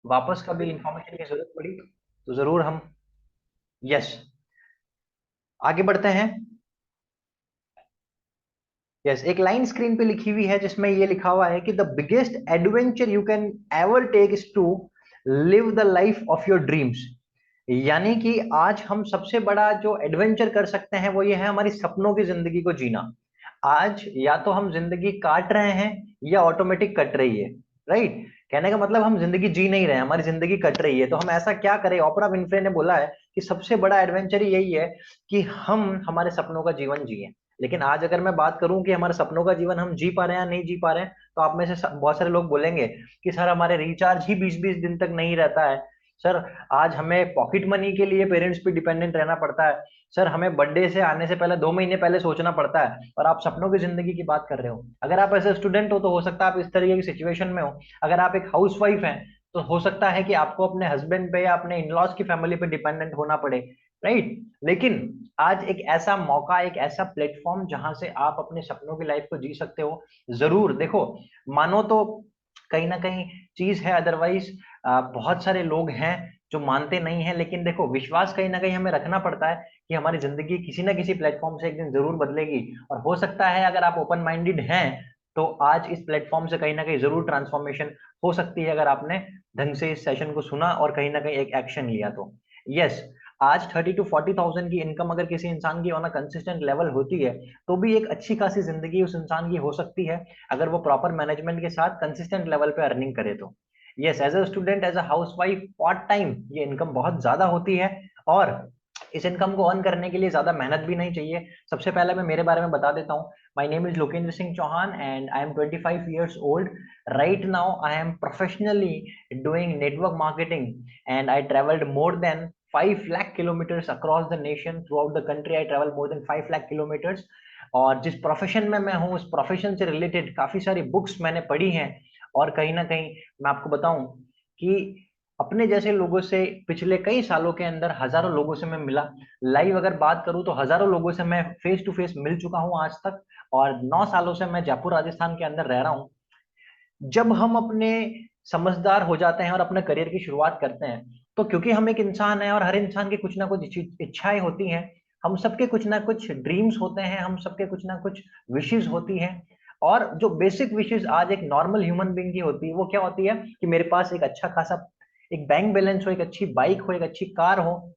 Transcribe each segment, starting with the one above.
वापस कभी इंफॉर्मेशन की जरूरत पड़ी तो जरूर हम। यस, आगे बढ़ते हैं। यस, एक लाइन स्क्रीन पे लिखी हुई है जिसमें ये लिखा हुआ है कि the biggest adventure you can ever take is to live the life of your dreams. यानी कि आज हम सबसे बड़ा जो एडवेंचर कर सकते हैं वो ये है हमारी सपनों की जिंदगी को जीना। आज या तो हम जिंदगी काट रहे हैं या ऑटोमेटिक कट रही है। राइट, कहने का मतलब हम जिंदगी जी नहीं रहे हैं, हमारी जिंदगी कट रही है। तो हम ऐसा क्या करें? ओपरा विनफ्रे ने बोला है कि सबसे बड़ा एडवेंचर यही है कि हम हमारे सपनों का जीवन जिए। लेकिन आज अगर मैं बात करूं कि हमारे सपनों का जीवन हम जी पा रहे हैं या नहीं जी पा रहे हैं, तो आप में से बहुत सारे लोग बोलेंगे कि सर हमारे रिचार्ज ही 20-20 दिन तक नहीं रहता है। सर आज हमें पॉकेट मनी के लिए पेरेंट्स पे डिपेंडेंट रहना पड़ता है। सर हमें बर्थडे से आने से पहले 2 महीने पहले सोचना पड़ता है, और आप सपनों की जिंदगी की बात कर रहे हो। अगर आप ऐसे स्टूडेंट हो तो हो सकता है आप इस तरीके की सिचुएशन में हो। अगर आप एक हाउस वाइफ हैं तो हो सकता है कि आपको अपने हस्बैंड पे या अपने इन लॉज की फैमिली पे डिपेंडेंट होना पड़े। राइट, लेकिन आज एक ऐसा मौका, एक ऐसा प्लेटफॉर्म जहां से आप अपने सपनों की लाइफ को जी सकते हो। जरूर देखो, मानो तो कहीं ना कहीं चीज है, अदरवाइज बहुत सारे लोग हैं जो मानते नहीं है। लेकिन देखो, विश्वास कहीं ना कहीं हमें रखना पड़ता है कि हमारी जिंदगी किसी ना किसी प्लेटफॉर्म से एक दिन जरूर बदलेगी। और हो सकता है अगर आप ओपन माइंडेड हैं तो आज इस प्लेटफॉर्म से कहीं ना कहीं जरूर ट्रांसफॉर्मेशन हो सकती है, अगर आपने ढंग से इस सेशन को सुना और कहीं ना कहीं एक एक्शन लिया तो। यस, आज 30 to 40 thousand की इनकम अगर किसी इंसान की ऑन अ कंसिस्टेंट लेवल होती है तो भी एक अच्छी खासी जिंदगी उस इंसान की हो सकती है, अगर वो प्रॉपर मैनेजमेंट के साथ कंसिस्टेंट लेवल पे अर्निंग करे तो। Yes, as a student, as a housewife, part time ये इनकम बहुत ज्यादा होती है। और इस इनकम को अर्न करने के लिए ज्यादा मेहनत भी नहीं चाहिए। सबसे पहले मैं मेरे बारे में बता देता हूँ। My name is Lokendra Singh Chauhan and I am 25 years old. Right now I am professionally doing network marketing, and I traveled more than 5 lakh kilometers across the nation. Throughout the country I travel more than 5 lakh kilometers. और जिस profession में मैं हूँ उस profession से related काफी सारी books मैंने पढ़ी हैं। और कहीं ना कहीं मैं आपको बताऊं कि अपने जैसे लोगों से पिछले कई सालों के अंदर हजारों लोगों से मैं मिला। लाइव अगर बात करूं तो हजारों लोगों से मैं फेस टू फेस मिल चुका हूं आज तक। और 9 सालों से मैं जयपुर राजस्थान के अंदर रह रहा हूं। जब हम अपने समझदार हो जाते हैं और अपने करियर की शुरुआत करते हैं, तो क्योंकि हम एक इंसान है और हर इंसान की कुछ ना कुछ इच्छाएं होती हैं। हम सबके कुछ ना कुछ ड्रीम्स होते हैं, हम सबके कुछ ना कुछ विशेष होती हैं। और जो बेसिक विशेष आज एक नॉर्मल ह्यूमन बीइंग की होती है वो क्या होती है कि मेरे पास एक अच्छा खासा एक बैंक बैलेंस हो, एक अच्छी बाइक हो, एक अच्छी कार हो,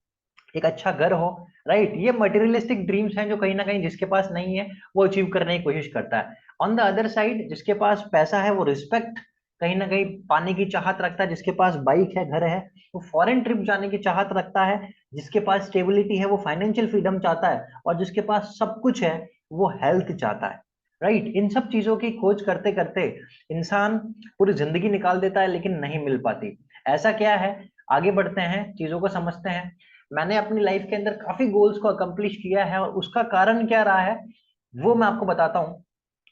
एक अच्छा घर हो। राइट, ये मटेरियलिस्टिक ड्रीम्स हैं जो कहीं ना कहीं जिसके पास नहीं है वो अचीव करने की कोशिश करता है। ऑन द अदर साइड, जिसके पास पैसा है वो रिस्पेक्ट कहीं ना कहीं पाने की चाहत रखता है। जिसके पास बाइक है, घर है, वो फॉरेन ट्रिप जाने की चाहत रखता है। जिसके पास स्टेबिलिटी है वो फाइनेंशियल फ्रीडम चाहता है, और जिसके पास सब कुछ है वो हेल्थ चाहता है। राइट, इन सब चीजों की खोज करते करते इंसान पूरी जिंदगी निकाल देता है लेकिन नहीं मिल पाती। ऐसा क्या है? आगे बढ़ते हैं, चीजों को समझते हैं। मैंने अपनी लाइफ के अंदर काफी गोल्स को अकम्प्लिश किया है, और उसका कारण क्या रहा है वो मैं आपको बताता हूँ।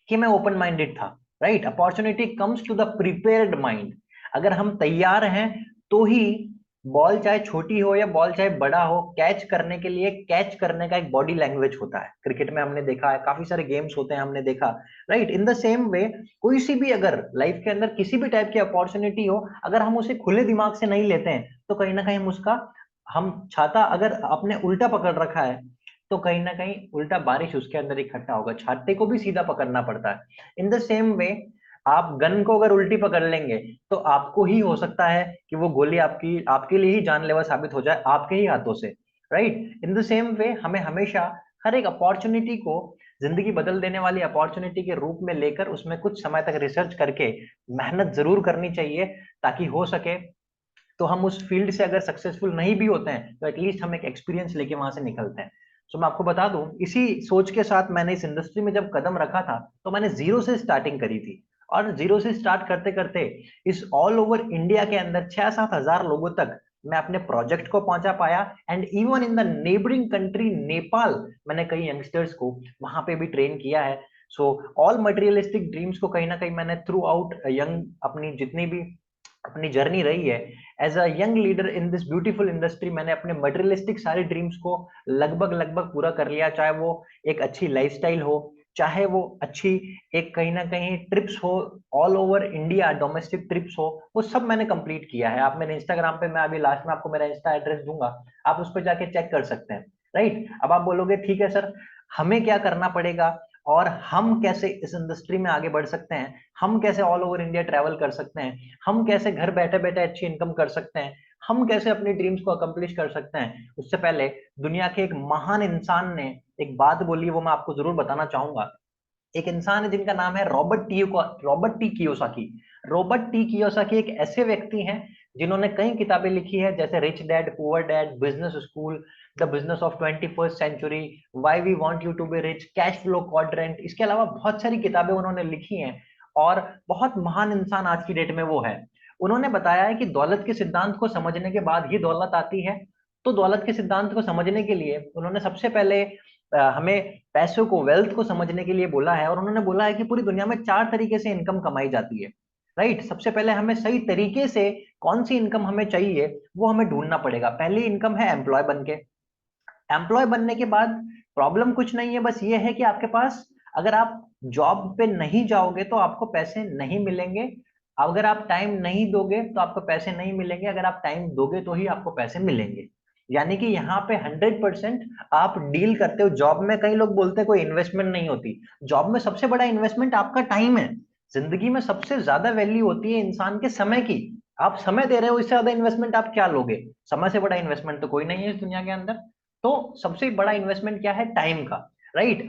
कि मैं ओपन माइंडेड था। Right, opportunity comes to the prepared mind. अगर हम तैयार हैं तो ही बॉल चाहे छोटी हो या बॉल चाहे बड़ा हो, कैच करने के लिए कैच करने का एक बॉडी लैंग्वेज होता है। क्रिकेट में हमने देखा है, काफी सारे गेम्स होते हैं, हमने देखा। Right, in the same way कोई सी भी अगर लाइफ के अंदर किसी भी टाइप की अपॉर्चुनिटी हो, अगर हम उसे खुले दिमाग से नहीं लेते हैं तो कहीं ना कहीं हम उसका हम छाता अगर आपने उल्टा पकड़ रखा है तो कहीं ना कहीं उल्टा बारिश उसके अंदर इकट्ठा होगा, छाते को भी सीधा पकड़ना पड़ता है। इन द सेम वे, आप गन को अगर उल्टी पकड़ लेंगे तो आपको ही हो सकता है कि वो गोली आपकी आपके लिए ही जानलेवा साबित हो जाए, आपके ही हाथों से। Right, in the same way हमें हमेशा हर एक अपॉर्चुनिटी को जिंदगी बदल देने वाली अपॉर्चुनिटी के रूप में लेकर उसमें कुछ समय तक रिसर्च करके मेहनत जरूर करनी चाहिए, ताकि हो सके तो हम उस फील्ड से अगर सक्सेसफुल नहीं भी होते हैं तो एटलीस्ट हम एक एक्सपीरियंस लेके वहां से निकलते हैं। सो मैं आपको बता दूं, इसी सोच के साथ मैंने इस इंडस्ट्री में जब कदम रखा था तो मैंने जीरो से स्टार्टिंग करी थी। और जीरो से स्टार्ट करते करते इस ऑल ओवर इंडिया के अंदर 6-7 हजार लोगों तक मैं अपने प्रोजेक्ट को पहुंचा पाया। And even in the neighbouring country Nepal, मैंने कई यंगस्टर्स को वहां पे भी ट्रेन किया है। सो ऑल मटेरियलिस्टिक ड्रीम्स को कहीं ना कहीं मैंने थ्रू आउट यंग अपनी जितनी भी अपनी जर्नी रही है as a young leader in this beautiful industry, मैंने अपने मटेरियलिस्टिक सारे ड्रीम्स को लगभग लगभग पूरा कर लिया। चाहे वो एक अच्छी लाइफस्टाइल हो, चाहे वो अच्छी एक कहीं ना कहीं ट्रिप्स हो, all over India domestic trips हो, वो सब मैंने कंप्लीट किया है। आप मेरे इंस्टाग्राम पे, मैं अभी लास्ट में आपको मेरा इंस्टा एड्रेस दूंगा, आप उस पर जाके चेक कर सकते हैं। राइट, अब आप बोलोगे ठीक है सर, हमें क्या करना पड़ेगा और हम कैसे इस इंडस्ट्री में आगे बढ़ सकते हैं, हम कैसे ऑल ओवर इंडिया ट्रैवल कर सकते हैं, हम कैसे घर बैठे बैठे अच्छी इनकम कर सकते हैं, हम कैसे अपनी ड्रीम्स को अकम्प्लिश कर सकते हैं। उससे पहले दुनिया के एक महान इंसान ने एक बात बोली, वो मैं आपको जरूर बताना चाहूंगा। एक इंसान है जिनका नाम है Robert T Kiyosaki. Robert T Kiyosaki एक ऐसे व्यक्ति हैं जिन्होंने कई किताबें लिखी है, जैसे rich dad poor dad, business school, the business of 21st century, why we want you to be rich, cash flow quadrant. इसके अलावा बहुत सारी किताबें उन्होंने लिखी हैं और बहुत महान इंसान आज की डेट में वो है। उन्होंने बताया है कि दौलत के सिद्धांत को समझने के बाद ही दौलत आती है। तो दौलत के सिद्धांत को समझने के लिए उन्होंने सबसे पहले हमें पैसों को, वेल्थ को समझने के लिए बोला है। और उन्होंने बोला है कि पूरी दुनिया में 4 तरीके से इनकम कमाई जाती है। राइट, सबसे पहले हमें सही तरीके से कौन सी इनकम हमें चाहिए वो हमें ढूंढना पड़ेगा। पहली इनकम है एम्प्लॉय बन के। एम्प्लॉय बनने के बाद प्रॉब्लम कुछ नहीं है, बस ये है कि आपके पास, अगर आप जॉब पे नहीं जाओगे तो आपको पैसे नहीं मिलेंगे। अगर आप टाइम नहीं दोगे तो आपको पैसे नहीं मिलेंगे, अगर आप टाइम दोगे तो ही आपको पैसे मिलेंगे। यानी कि यहाँ पे 100% आप डील करते हो। जॉब में कई लोग बोलते हैं कोई इन्वेस्टमेंट नहीं होती, जॉब में सबसे बड़ा इन्वेस्टमेंट आपका टाइम है। जिंदगी में सबसे ज्यादा वैल्यू होती है इंसान के समय की। आप समय दे रहे हो, इससे ज्यादा इन्वेस्टमेंट आप क्या लोगे? समय से बड़ा इन्वेस्टमेंट तो कोई नहीं है इस दुनिया के अंदर। तो सबसे बड़ा इन्वेस्टमेंट क्या है? टाइम का। राइट,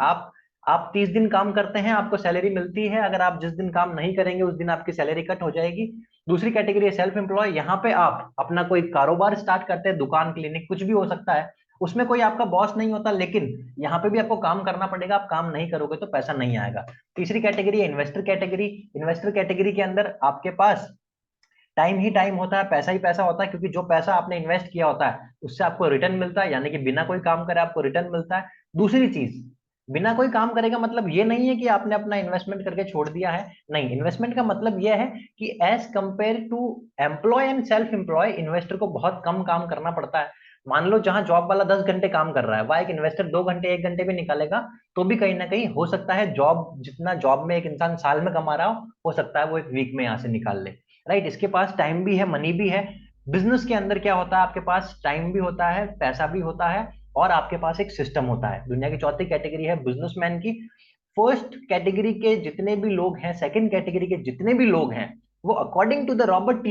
आप 30 दिन काम करते हैं, आपको सैलरी मिलती है। अगर आप जिस दिन काम नहीं करेंगे उस दिन आपकी सैलरी कट हो जाएगी। दूसरी कैटेगरी है सेल्फ एम्प्लॉय। यहाँ पे आप अपना कोई कारोबार स्टार्ट करते हैं, दुकान, क्लिनिक, कुछ भी हो सकता है। उसमें कोई आपका बॉस नहीं होता, लेकिन यहाँ पे भी आपको काम करना पड़ेगा। आप काम नहीं करोगे तो पैसा नहीं आएगा। तीसरी कैटेगरी है इन्वेस्टर कैटेगरी। इन्वेस्टर कैटेगरी के अंदर आपके पास टाइम ही टाइम होता है, पैसा ही पैसा होता है, क्योंकि जो पैसा आपने इन्वेस्ट किया होता है उससे आपको रिटर्न मिलता है। यानी कि बिना कोई काम करे आपको रिटर्न मिलता है। दूसरी चीज, बिना कोई काम करे का मतलब ये नहीं है कि आपने अपना इन्वेस्टमेंट करके छोड़ दिया है। नहीं, इन्वेस्टमेंट का मतलब यह है कि as compare to employ and self employ, investor को बहुत कम काम करना पड़ता है। मान लो जहां जॉब वाला 10 घंटे काम कर रहा है, वह एक इन्वेस्टर 2 घंटे 1 घंटे भी निकालेगा तो भी कहीं ना कहीं हो सकता है जॉब, जितना जॉब में एक इंसान साल में कमा रहा हो सकता है वो एक वीक में यहाँ से निकाल ले। राइट, इसके पास टाइम भी है, मनी भी है। बिजनेस के अंदर क्या होता है? आपके पास टाइम भी होता है, पैसा भी होता है, और आपके पास एक सिस्टम होता है। दुनिया की चौथी कैटेगरी है बिजनेसमैन की। फर्स्ट कैटेगरी के जितने भी लोग हैं, सेकंड कैटेगरी के जितने भी लोग हैं, वो according to the Robert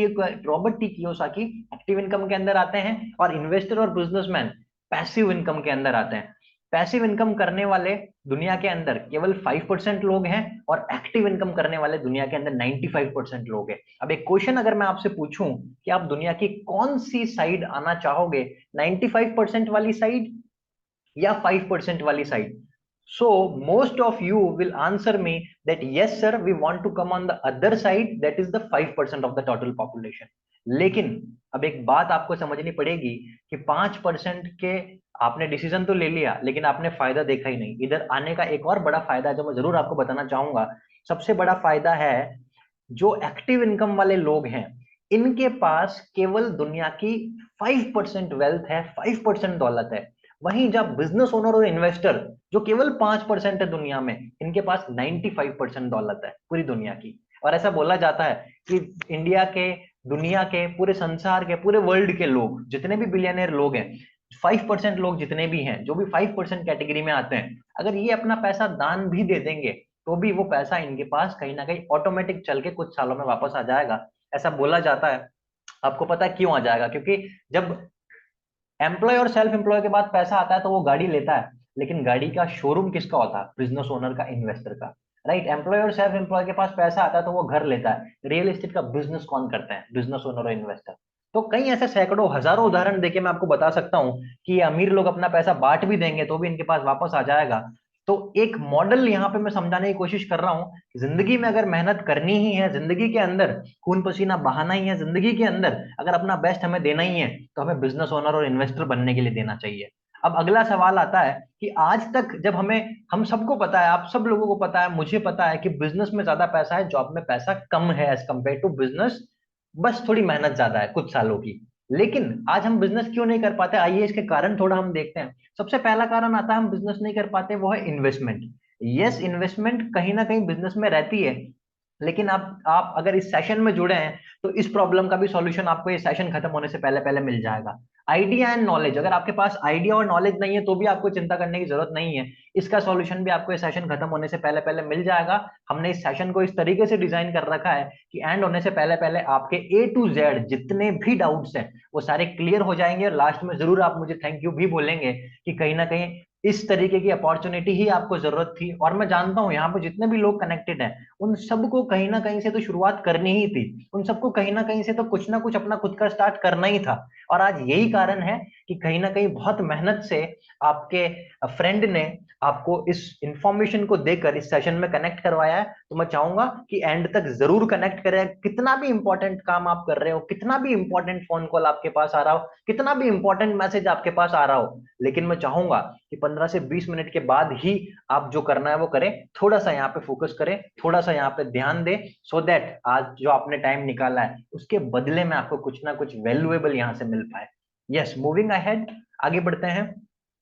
T Kiyosaki active income के अंदर आते हैं, और इन्वेस्टर और बिजनेसमैन पैसिव इनकम के अंदर आते हैं। पैसिव इनकम करने वाले दुनिया के अंदर केवल 5% लोग हैं, और एक्टिव इनकम करने वाले दुनिया के अंदर 95% लोग हैं। अब एक क्वेश्चन अगर मैं आपसे पूछूं कि आप दुनिया की कौन सी साइड आना चाहोगे, 95% वाली साइड या 5% वाली side? So most of you will answer me that yes sir, we want to come on the other side, that is the 5% of the total population. लेकिन अब एक बात आपको समझनी पड़ेगी कि 5% के आपने डिसीजन तो ले लिया, लेकिन आपने फायदा देखा ही नहीं। इधर आने का एक और बड़ा फायदा है जो मैं जरूर आपको बताना चाहूंगा। सबसे बड़ा फायदा है, जो एक्टिव इनकम वाले लोग हैं इनके पास केवल दुनिया की 5% वेल्थ है, 5% दौलत है। वहीं जब बिजनेस ओनर और इन्वेस्टर, जो केवल 5% है दुनिया में, इनके पास 95% दौलत है पूरी दुनिया की। और ऐसा बोला जाता है कि इंडिया के, दुनिया के, पूरे संसार के, पूरे वर्ल्ड के लोग, जितने भी बिलियनर लोग हैं, 5% लोग जितने भी हैं, जो भी 5% कैटेगरी में आते हैं, अगर ये अपना पैसा दान भी दे देंगे तो भी वो पैसा इनके पास कहीं ना कहीं ऑटोमेटिक चल के कुछ सालों में वापस आ जाएगा। ऐसा बोला जाता है। आपको पता है क्यों आ जाएगा? क्योंकि जब एम्प्लॉय और सेल्फ एम्प्लॉय के बाद पैसा आता है तो वो गाड़ी लेता है, लेकिन गाड़ी का शोरूम किसका होता है? बिजनेस ओनर का, इन्वेस्टर का। राइट, एम्प्लॉय और सेल्फ एम्प्लॉय के पास पैसा आता है तो वो घर लेता है। रियल एस्टेट का बिजनेस कौन करता है? बिजनेस ओनर और इन्वेस्टर। तो कई ऐसे सैकड़ों हजारों उदाहरण देके मैं आपको बता सकता हूँ कि ये अमीर लोग अपना पैसा बांट भी देंगे तो भी इनके पास वापस आ जाएगा। तो एक मॉडल यहाँ पे मैं समझाने की कोशिश कर रहा हूँ, जिंदगी में अगर मेहनत करनी ही है, जिंदगी के अंदर खून पसीना बहाना ही है, जिंदगी के अंदर अगर अपना बेस्ट हमें देना ही है, तो हमें बिजनेस ओनर और इन्वेस्टर बनने के लिए देना चाहिए। अब अगला सवाल आता है कि आज तक जब हम सबको पता है, आप सब लोगों को पता है, मुझे पता है कि बिजनेस में ज्यादा पैसा है, जॉब में पैसा कम है एज कंपेयर टू बिजनेस। बस थोड़ी मेहनत ज्यादा है कुछ सालों की। लेकिन आज हम बिजनेस क्यों नहीं कर पाते? आइए इसके कारण थोड़ा हम देखते हैं। सबसे पहला कारण आता है हम बिजनेस नहीं कर पाते, वो है इन्वेस्टमेंट। यस, इन्वेस्टमेंट कहीं ना कहीं बिजनेस में रहती है, लेकिन आप अगर इस सेशन में जुड़े हैं तो इस प्रॉब्लम का भी सॉल्यूशन आपको ये सेशन खत्म होने से पहले पहले मिल जाएगा। आइडिया एंड नॉलेज, अगर आपके पास आइडिया और नॉलेज नहीं है तो भी आपको चिंता करने की जरूरत नहीं है, इसका सॉल्यूशन भी आपको ये सेशन खत्म होने से पहले पहले मिल जाएगा। हमने इस सेशन को इस तरीके से डिजाइन कर रखा है कि एंड होने से पहले पहले आपके ए टू जेड जितने भी डाउट्स हैं वो सारे क्लियर हो जाएंगे, और लास्ट में जरूर आप मुझे थैंक यू भी बोलेंगे कि कहीं ना कहीं इस तरीके की अपॉर्चुनिटी ही आपको जरूरत थी। और मैं जानता हूं यहाँ पे जितने भी लोग कनेक्टेड हैं उन सबको कहीं ना कहीं से तो शुरुआत करनी ही थी, उन सबको कहीं ना कहीं से तो कुछ ना कुछ अपना खुद का स्टार्ट करना ही था। और आज यही कारण है कि कहीं ना कहीं बहुत मेहनत से आपके फ्रेंड ने आपको इस इंफॉर्मेशन को देकर इस सेशन में कनेक्ट करवाया है। तो मैं चाहूंगा कि एंड तक जरूर कनेक्ट करें, कितना भी इंपॉर्टेंट काम आप कर रहे हो, कितना भी इंपॉर्टेंट फोन कॉल आपके पास आ रहा हो, कितना भी इंपॉर्टेंट मैसेज आपके पास आ रहा हो, लेकिन मैं चाहूंगा कि 15 से 20 मिनट के बाद ही आप जो करना है वो करें। थोड़ा सा यहाँ पे फोकस करें, थोड़ा सा यहाँ पे ध्यान दें, सो दैट आज जो आपने टाइम निकाला है उसके बदले में आपको कुछ ना कुछ वैल्यूएबल यहाँ से मिल पाए। यस, मूविंग अहेड, आगे बढ़ते हैं।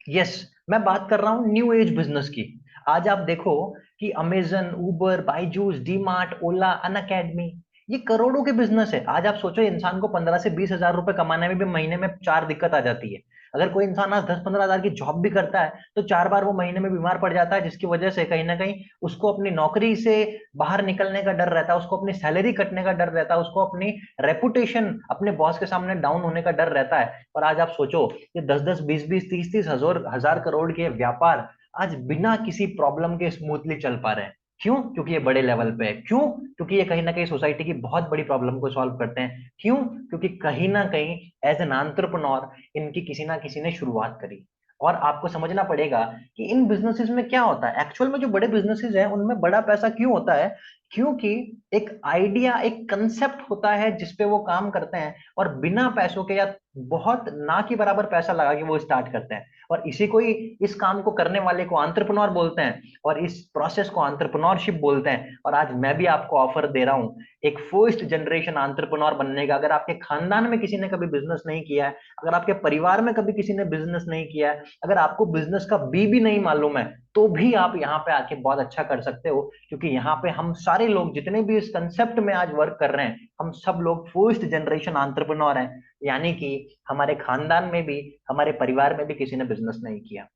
यस, मैं बात कर रहा हूँ न्यू एज बिजनेस की। आज आप देखो कि अमेजन, उबर, बाइजूस, डीमार्ट, ओला, अनअकैडमी, ये करोड़ों के बिजनेस है। आज आप सोचो इंसान को 15 से 20 हजार रुपए कमाने में भी महीने में चार दिक्कत आ जाती है। अगर कोई इंसान आज 10-15 हजार की जॉब भी करता है तो चार बार वो महीने में बीमार पड़ जाता है, जिसकी वजह से कहीं ना कहीं उसको अपनी नौकरी से बाहर निकलने का डर रहता है, उसको अपनी सैलरी कटने का डर रहता है, उसको अपनी रेपुटेशन अपने बॉस के सामने डाउन होने का डर रहता है। और आज आप सोचो कि 10-10, 20-20, 30-30 हजार करोड़ के व्यापार आज बिना किसी प्रॉब्लम के स्मूथली चल पा रहे हैं। क्यों? क्योंकि ये बड़े लेवल पे है। क्यों? क्योंकि ये कहीं ना कहीं सोसाइटी की बहुत बड़ी प्रॉब्लम को सॉल्व करते हैं। क्यों? क्योंकि कहीं ना कहीं एज एन एंटरप्रेन्योर इनकी किसी ना किसी ने शुरुआत करी। और आपको समझना पड़ेगा कि इन बिजनेसेस में क्या होता है एक्चुअल में, जो बड़े बिजनेसेस हैं उनमें बड़ा पैसा क्यों होता है? क्योंकि एक आइडिया, एक कंसेप्ट होता है जिसपे वो काम करते हैं, और बिना पैसों के या बहुत ना के बराबर पैसा लगा के वो स्टार्ट करते हैं। और इसी को ही, इस काम को करने वाले को एंटरप्रेन्योर बोलते हैं, और इस प्रोसेस को एंटरप्रेन्योरशिप बोलते हैं। और आज मैं भी आपको ऑफर दे रहा हूँ एक फर्स्ट जनरेशन एंटरप्रेन्योर बनने का। अगर आपके खानदान में किसी ने कभी बिजनेस नहीं किया है, अगर आपके परिवार में कभी किसी ने बिजनेस नहीं किया है, अगर आपको बिजनेस का बी भी नहीं मालूम है, तो भी आप यहाँ पे आके बहुत अच्छा कर सकते हो। क्योंकि यहाँ पे हम सारे लोग जितने भी इस कंसेप्ट में आज वर्क कर रहे हैं, हम सब लोग फर्स्ट जनरेशन एंटरप्रेन्योर हैं। यानी कि हमारे खानदान में भी, हमारे परिवार में भी किसी ने बिजनेस नहीं किया।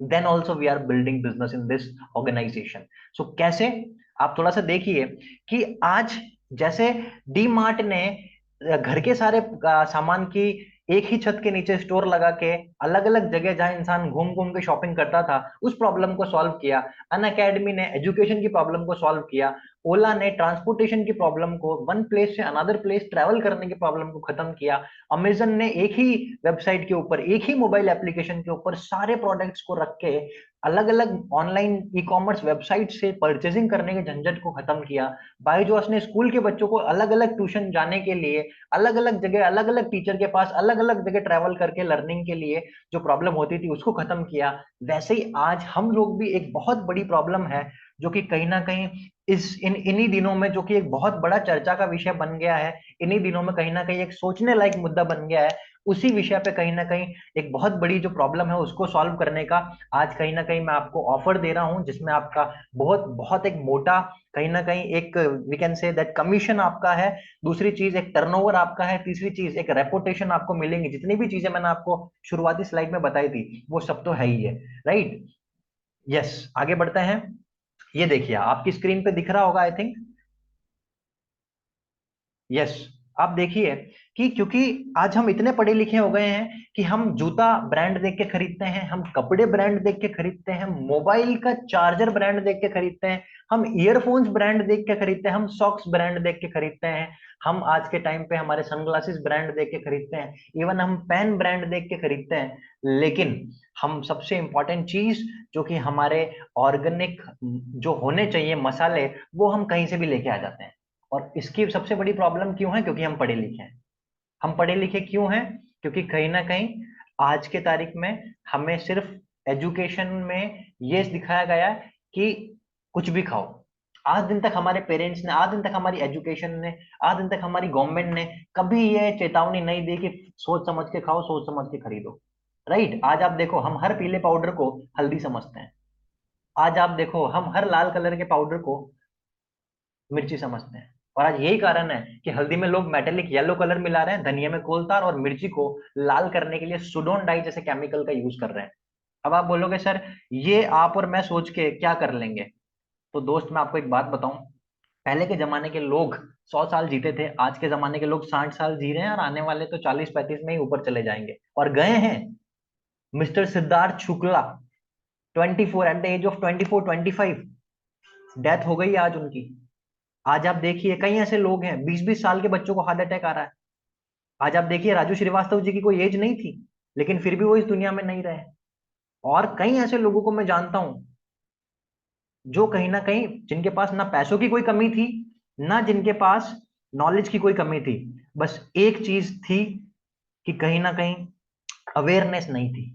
Then also we are building business in this organization. So कैसे? आप थोड़ा सा देखिए कि आज जैसे डी मार्ट ने घर के सारे सामान की एक ही छत के नीचे स्टोर लगा के अलग अलग जगह जहां इंसान घूम घूम के शॉपिंग करता था उस प्रॉब्लम को सॉल्व किया। अन अकेडमी ने एजुकेशन की प्रॉब्लम को सॉल्व किया। ओला ने ट्रांसपोर्टेशन की प्रॉब्लम को, वन प्लेस से अनदर प्लेस ट्रेवल करने की प्रॉब्लम को खत्म किया। अमेजन ने एक ही वेबसाइट के ऊपर, एक ही मोबाइल एप्लीकेशन के ऊपर सारे प्रोडक्ट्स को रख के अलग अलग ऑनलाइन ई कॉमर्स वेबसाइट से परचेजिंग करने के झंझट को खत्म किया। बायजूस ने स्कूल के बच्चों को अलग अलग ट्यूशन जाने के लिए अलग अलग जगह, अलग अलग टीचर के पास अलग अलग जगह ट्रैवल करके लर्निंग के लिए जो प्रॉब्लम होती थी उसको खत्म किया। वैसे ही आज हम लोग भी, एक बहुत बड़ी प्रॉब्लम है जो कि कहीं ना कहीं इस इन इन्हीं दिनों में, जो कि एक बहुत बड़ा चर्चा का विषय बन गया है, इन्हीं दिनों में कहीं ना कहीं एक सोचने लायक मुद्दा बन गया है, उसी विषय पे कहीं ना कहीं एक बहुत बड़ी जो प्रॉब्लम है उसको सॉल्व करने का आज कहीं ना कहीं मैं आपको ऑफर दे रहा हूं, जिसमें आपका बहुत बहुत एक मोटा, कहीं ना कहीं एक we can say that commission आपका है। दूसरी चीज एक टर्नओवर आपका है। तीसरी चीज एक रेपुटेशन आपको मिलेंगी। जितनी भी चीजें मैंने आपको शुरुआती स्लाइड में बताई थी वो सब तो है ही है, राइट? यस, आगे बढ़ते हैं। ये देखिए आपकी स्क्रीन पे दिख रहा होगा आई थिंक। यस, आप देखिए कि क्योंकि आज हम इतने पढ़े लिखे हो गए हैं कि हम जूता ब्रांड देख के खरीदते हैं, हम कपड़े ब्रांड देख के खरीदते हैं, मोबाइल का चार्जर ब्रांड देख के खरीदते हैं, हम ईयरफोन्स ब्रांड देख के खरीदते हैं, हम सॉक्स ब्रांड देख के खरीदते हैं, हम आज के टाइम पे हमारे सनग्लासेस ब्रांड देख के खरीदते हैं, इवन हम पेन ब्रांड देख के खरीदते हैं। लेकिन हम सबसे इंपॉर्टेंट चीज जो कि हमारे ऑर्गेनिक जो होने चाहिए मसाले, वो हम कहीं से भी लेके आ जाते हैं। और इसकी सबसे बड़ी प्रॉब्लम क्यों है? क्योंकि हम पढ़े लिखे हैं। हम पढ़े लिखे क्यों हैं? क्योंकि कहीं ना कहीं आज के तारीख में हमें सिर्फ एजुकेशन में ये दिखाया गया है कि कुछ भी खाओ। आज दिन तक हमारे पेरेंट्स ने, आज दिन तक हमारी एजुकेशन ने, आज दिन तक हमारी गवर्नमेंट ने कभी ये चेतावनी नहीं दी कि सोच समझ के खाओ, सोच समझ के खरीदो। राइट? आज आप देखो हम हर पीले पाउडर को हल्दी समझते हैं। आज आप देखो, हम हर लाल कलर के पाउडर को मिर्ची समझते हैं, और आज यही कारण है कि हल्दी में लोग मेटेलिक येलो कलर मिला रहे हैं, धनिया में कोलतार, और मिर्ची को लाल करने के लिए सुडोन डाई जैसे केमिकल का यूज कर रहे हैं। अब आप बोलोगे सर, ये आप और मैं सोच के क्या कर लेंगे? तो दोस्त मैं आपको एक बात बताऊं, पहले के जमाने के लोग 100 साल जीते थे, आज के जमाने के लोग 60 साल जी रहे हैं, और आने वाले तो 40-35 में ही ऊपर चले जाएंगे और गए हैं। Mister Siddharth Shukla, 24 at the age of 24-25 death हो गई आज उनकी। आज आप देखिए कई ऐसे लोग हैं, 20-20 साल के बच्चों को हार्ट अटैक आ रहा है। आज आप देखिए राजू श्रीवास्तव जी की कोई एज नहीं थी, लेकिन फिर भी वो इस दुनिया में नहीं रहे। और कई ऐसे लोगों को मैं जानता हूं जो कहीं ना कहीं, जिनके पास ना पैसों की कोई कमी थी, ना जिनके पास नॉलेज की कोई कमी थी, बस एक चीज थी कि कहीं ना कहीं अवेयरनेस नहीं थी।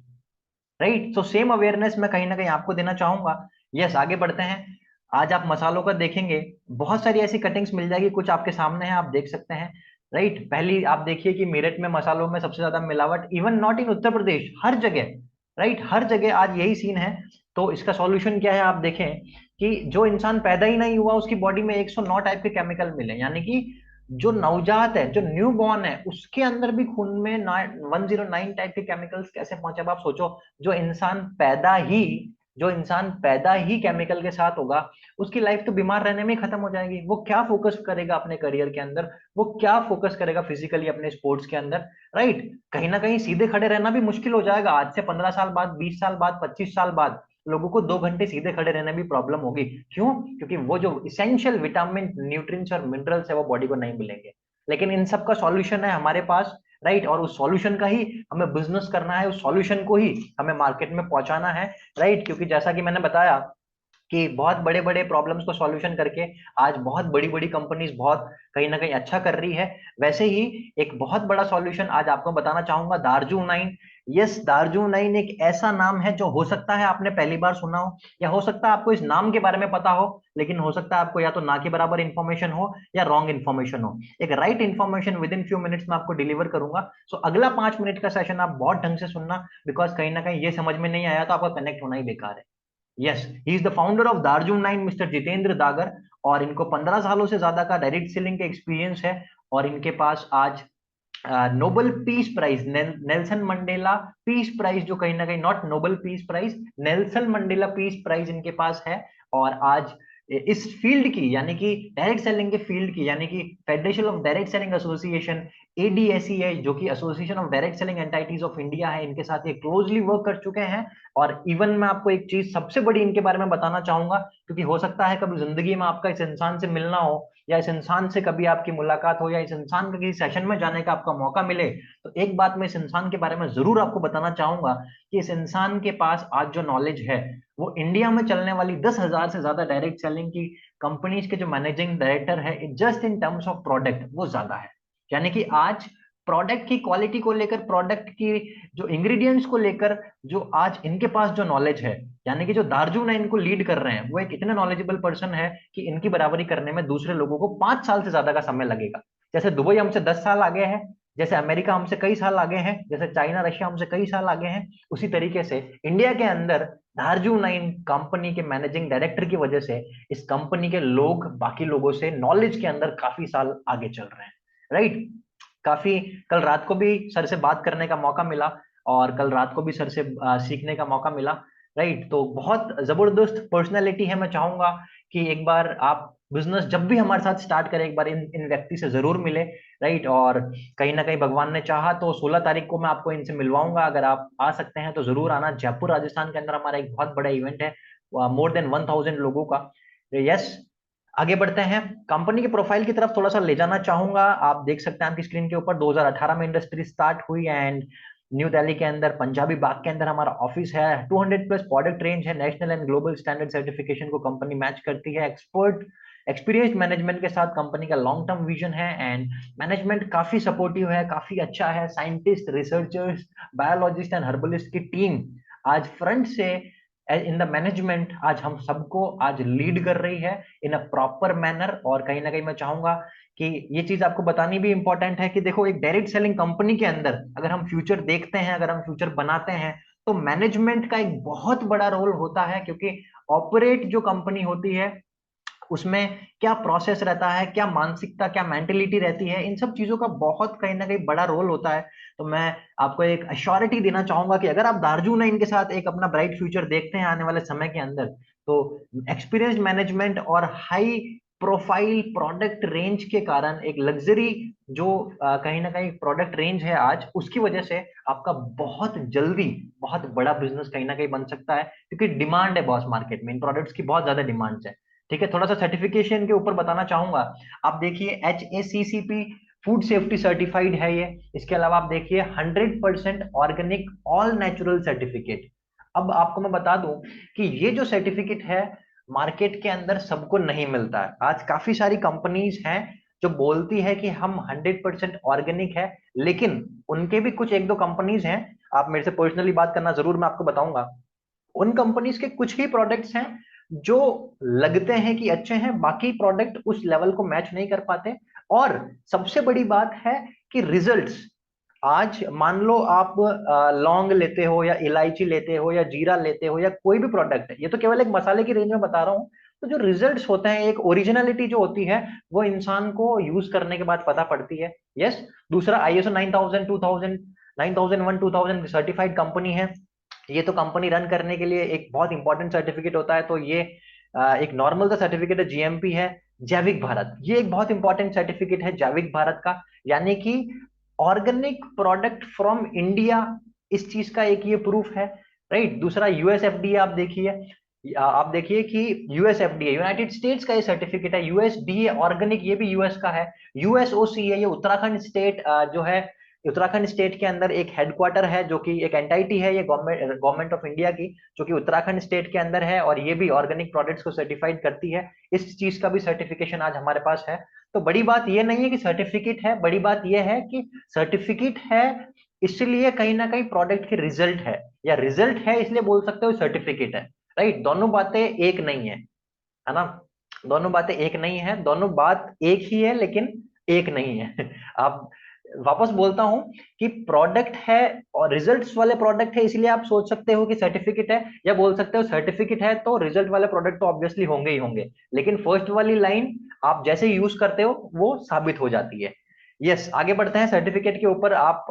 राइट, सो सेम अवेयरनेस मैं कहीं ना कहीं आपको देना चाहूंगा। यस, आगे बढ़ते हैं। आज आप मसालों का देखेंगे, बहुत सारी ऐसी कटिंग्स मिल जाएगी, कुछ आपके सामने है, आप देख सकते हैं। राइट, पहली आप देखिए कि मेरठ में मसालों में सबसे ज्यादा मिलावट, even not in Uttar Pradesh, हर जगह। राइट, हर जगह आज यही सीन है। तो इसका सॉल्यूशन क्या है? आप देखें कि जो इंसान पैदा ही नहीं हुआ उसकी बॉडी में 109 टाइप के केमिकल मिले, यानी कि जो नवजात है, जो न्यू बॉर्न है, उसके अंदर भी खून में 109 टाइप के केमिकल्स कैसे पहुंचे? अब आप सोचो, जो इंसान पैदा ही जो इंसान पैदा ही केमिकल के साथ होगा, उसकी लाइफ तो बीमार रहने में ही खत्म हो जाएगी। वो क्या फोकस करेगा अपने करियर के अंदर? वो क्या फोकस करेगा फिजिकली अपने स्पोर्ट्स के अंदर? राइट, कहीं ना कहीं सीधे खड़े रहना भी मुश्किल हो जाएगा। आज से 15 साल बाद, 20 साल बाद, 25 साल बाद लोगों को 2 घंटे सीधे खड़े रहने में भी प्रॉब्लम होगी। क्यों? क्योंकि वो जो इसेंशियल विटामिन, न्यूट्रिएंट्स और मिनरल्स है वो बॉडी को नहीं मिलेंगे। लेकिन इन सब का सॉल्यूशन है हमारे पास। राइट, और उस सॉल्यूशन का ही हमें बिजनेस करना है, उस सॉल्यूशन को ही हमें मार्केट में पहुंचाना है। राइट, क्योंकि जैसा कि मैंने बताया कि बहुत बड़े बड़े प्रॉब्लम्स को सॉल्यूशन करके आज बहुत बड़ी बड़ी कंपनीज बहुत कहीं ना कहीं अच्छा कर रही है। वैसे ही एक बहुत बड़ा सॉल्यूशन आज आपको बताना चाहूंगा, दार्जू नाइन। यस, दार्जू नाइन एक ऐसा नाम है जो हो सकता है आपने पहली बार सुना हो, या हो सकता है आपको इस नाम के बारे में पता हो, लेकिन हो सकता है आपको या तो ना के बराबर इंफॉर्मेशन हो या रॉन्ग इन्फॉर्मेशन हो। एक right information with in few minutes में आपको डिलीवर करूंगा। सो अगला 5 मिनट का सेशन आप बहुत ढंग से सुनना, बिकॉज कहीं ना कहीं ये समझ में नहीं आया तो आपका कनेक्ट होना ही बेकार है। Yes, he is the founder of Darjun nine, mister Jitendra Dagar. और इनको 15 सालों से ज्यादा का डायरेक्ट सेलिंग का एक्सपीरियंस है। और इनके पास आज Nobel peace prize, Nelson Mandela peace prize, जो कहीं ना कहीं not Nobel peace prize, Nelson Mandela peace prize इनके पास है। और आज इस फील्ड की, यानी कि डायरेक्ट सेलिंग के फील्ड की, यानी कि federation of direct selling association, ADSE है, जो कि association of direct selling entities of India है, इनके साथ ये क्लोजली वर्क कर चुके हैं। और इवन मैं आपको एक चीज सबसे बड़ी इनके बारे में बताना चाहूंगा, क्योंकि हो सकता है कभी जिंदगी में आपका इस इंसान से मिलना हो, या इस इंसान से कभी आपकी मुलाकात हो, या इस इंसान के किसी सेशन में जाने का आपका मौका मिले, तो एक बात मैं इस इंसान के बारे में जरूर आपको बताना चाहूंगा कि इस इंसान के पास आज जो नॉलेज है, वो इंडिया में चलने वाली 10,000 से ज्यादा डायरेक्ट सेलिंग की कंपनीज के जो मैनेजिंग डायरेक्टर है, just in terms of product वो ज्यादा है। यानी कि आज प्रोडक्ट की क्वालिटी को लेकर, प्रोडक्ट की जो इंग्रेडिएंट्स को लेकर, जो आज इनके पास जो नॉलेज है, यानी कि जो दार्जुन है इनको लीड कर रहे हैं, वो एक इतने नॉलेजेबल पर्सन है कि इनकी बराबरी करने में दूसरे लोगों को 5 साल से ज्यादा का समय लगेगा। जैसे दुबई हमसे 10 साल आगे है, जैसे अमेरिका हमसे कई साल आगे हैं, जैसे चाइना रशिया हमसे कई साल आगे हैं, उसी तरीके से इंडिया के अंदर धारजू नाइन कंपनी के मैनेजिंग डायरेक्टर की वजह से इस कंपनी के लोग बाकी लोगों से नॉलेज के अंदर काफी साल आगे चल रहे हैं। राइट, काफी कल रात को भी सर से बात करने का मौका मिला, और कल रात को भी सर से सीखने का मौका मिला। राइट, तो बहुत जबरदस्त पर्सनैलिटी है। मैं चाहूंगा कि एक बार आप बिजनेस जब भी हमारे साथ स्टार्ट करें, एक बार इन इन व्यक्ति से जरूर मिले। राइट, और कहीं ना कहीं भगवान ने चाहा तो 16 तारीख को मैं आपको इनसे मिलवाऊंगा। अगर आप आ सकते हैं तो जरूर आना। जयपुर राजस्थान के अंदर हमारा एक बहुत बड़ा इवेंट है, मोर देन 1000 लोगों का। यस, आगे बढ़ते हैं। कंपनी के प्रोफाइल की तरफ थोड़ा सा ले जाना चाहूंगा। आप देख सकते हैं आपकी स्क्रीन के ऊपर 2018 में इंडस्ट्री स्टार्ट हुई, एंड न्यू दिल्ली के अंदर पंजाबी बाग के अंदर हमारा ऑफिस है। 200 प्लस प्रोडक्ट रेंज है, national and global standard certification को कंपनी मैच करती है। एक्सपर्ट एक्सपीरियंस मैनेजमेंट के साथ कंपनी का लॉन्ग टर्म विजन है, एंड मैनेजमेंट काफी सपोर्टिव है, काफी अच्छा है। Scientist, researchers, biologist and herbalist की टीम आज फ्रंट से इन द मैनेजमेंट आज हम सबको आज लीड कर रही है इन अ प्रॉपर मैनर। और कहीं ना कहीं मैं चाहूंगा कि ये चीज आपको बतानी भी इंपॉर्टेंट है कि देखो, एक डायरेक्ट सेलिंग कंपनी के अंदर अगर हम फ्यूचर देखते हैं, अगर हम फ्यूचर बनाते हैं, तो मैनेजमेंट का एक बहुत बड़ा रोल होता है, क्योंकि ऑपरेट जो कंपनी होती है उसमें क्या प्रोसेस रहता है, क्या मानसिकता, क्या मेंटेलिटी रहती है, इन सब चीजों का बहुत कहीं ना कहीं बड़ा रोल होता है। तो मैं आपको एक अश्योरिटी देना चाहूंगा कि अगर आप दार्जू नाइन के साथ एक अपना ब्राइट फ्यूचर देखते हैं आने वाले समय के अंदर, तो एक्सपीरियंस मैनेजमेंट और हाई प्रोफाइल प्रोडक्ट रेंज के कारण, एक लग्जरी जो कहीं ना कहीं प्रोडक्ट रेंज है आज, उसकी वजह से आपका बहुत जल्दी बहुत बड़ा बिजनेस कहीं ना कहीं बन सकता है, क्योंकि डिमांड है बॉस, मार्केट में इन प्रोडक्ट्स की बहुत ज्यादा डिमांड है। ठीक है, थोड़ा सा सर्टिफिकेशन के ऊपर बताना चाहूंगा। आप देखिए HACCP फूड सेफ्टी सर्टिफाइड है ये। इसके अलावा आप देखिए 100% ऑर्गेनिक ऑल नेचुरल सर्टिफिकेट। अब आपको मैं बता दूं कि ये जो सर्टिफिकेट है मार्केट के अंदर सबको नहीं मिलता है। आज काफी सारी कंपनीज हैं जो बोलती है कि हम 100% ऑर्गेनिक है, लेकिन उनके भी कुछ एक दो कंपनीज हैं, आप मेरे से पर्सनली बात करना जरूर, मैं आपको बताऊंगा। उन कंपनीज के कुछ ही प्रोडक्ट्स हैं जो लगते हैं कि अच्छे हैं, बाकी प्रोडक्ट उस लेवल को मैच नहीं कर पाते। और सबसे बड़ी बात है कि रिजल्ट्स, आज मान लो आप लौंग लेते हो या इलायची लेते हो या जीरा लेते हो या कोई भी प्रोडक्ट है, ये तो केवल एक मसाले की रेंज में बता रहा हूं, तो जो रिजल्ट्स होते हैं, एक ओरिजिनलिटी जो होती है, वो इंसान को यूज करने के बाद पता पड़ती है। यस। दूसरा ISO 9000 2000 9001 2000 सर्टिफाइड कंपनी है। ये तो कंपनी रन करने के लिए एक बहुत इंपॉर्टेंट सर्टिफिकेट होता है। तो ये एक नॉर्मल सा सर्टिफिकेट है, GMP है। जैविक भारत, ये एक बहुत इंपॉर्टेंट सर्टिफिकेट है जैविक भारत का, यानी कि ऑर्गेनिक प्रोडक्ट फ्रॉम इंडिया, इस चीज का एक ये प्रूफ है। राइट। दूसरा USFDA, आप देखिए कि USFDA यूनाइटेड स्टेट्स का ये सर्टिफिकेट है। USDA ऑर्गेनिक, ये भी यूएस का है। USOC है, ये उत्तराखंड स्टेट जो है, उत्तराखंड स्टेट के अंदर एक हेडक्वार्टर है, जो कि एक एंटाइटी है ये गवर्नमेंट गवर्नमेंट ऑफ इंडिया की, जो कि उत्तराखंड स्टेट के अंदर है, और ये भी ऑर्गेनिक प्रोडक्ट्स को सर्टिफाइड करती है। इस चीज का भी सर्टिफिकेशन आज हमारे पास है। तो बड़ी बात ये नहीं है कि सर्टिफिकेट है, बड़ी बात ये है कि सर्टिफिकेट है इसलिए कहीं ना कहीं प्रोडक्ट की रिजल्ट है, या रिजल्ट है इसलिए बोल सकते हो सर्टिफिकेट है। राइट। दोनों बातें एक नहीं है ना? दोनों बातें एक नहीं है, दोनों बात एक ही है लेकिन एक नहीं है। आप, वापस बोलता हूं कि प्रोडक्ट है और रिजल्ट्स वाले प्रोडक्ट है इसलिए आप सोच सकते हो कि सर्टिफिकेट है, या बोल सकते हो सर्टिफिकेट है तो रिजल्ट वाले प्रोडक्ट तो ऑब्वियसली होंगे ही होंगे। लेकिन फर्स्ट वाली लाइन आप जैसे यूज करते हो वो साबित हो जाती है। यस। आगे बढ़ते हैं सर्टिफिकेट के ऊपर। आप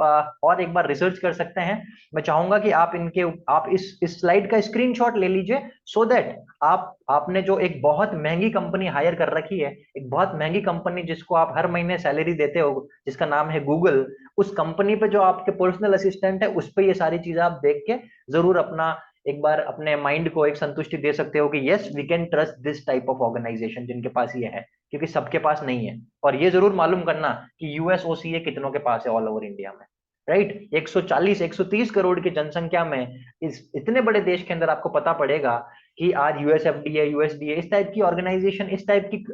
और एक बार रिसर्च कर सकते हैं। मैं चाहूंगा कि आप इस स्लाइड का स्क्रीनशॉट ले लीजिए, सो दैट आपने जो एक बहुत महंगी कंपनी हायर कर रखी है, एक बहुत महंगी कंपनी जिसको आप हर महीने सैलरी देते हो, जिसका नाम है गूगल, उस कंपनी पे जो आपके पर्सनल असिस्टेंट है उस पे ये सारी चीजें आप देख के जरूर अपना एक बार अपने माइंड को एक संतुष्टि दे सकते हो कि yes we can trust this type of organisation जिनके पास ये है, क्योंकि सबके पास नहीं है। और ये जरूर मालूम करना कि USOCA कितनों के पास है ऑल ओवर इंडिया में। राइट। 140 130 करोड़ की जनसंख्या में, इस इतने बड़े देश के अंदर आपको पता पड़ेगा कि आज USFDA USDA इस टाइप की ऑर्गेनाइजेशन, इस टाइप की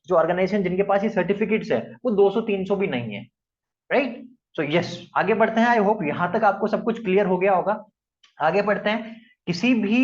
जो ऑर्गेनाइजेशन जिनके पास ये सर्टिफिकेट्स है, वो 200 300 भी नहीं है। राइट। सो यस, आगे बढ़ते हैं। आई होप यहां तक आपको सब कुछ क्लियर हो गया होगा। आगे बढ़ते हैं। किसी भी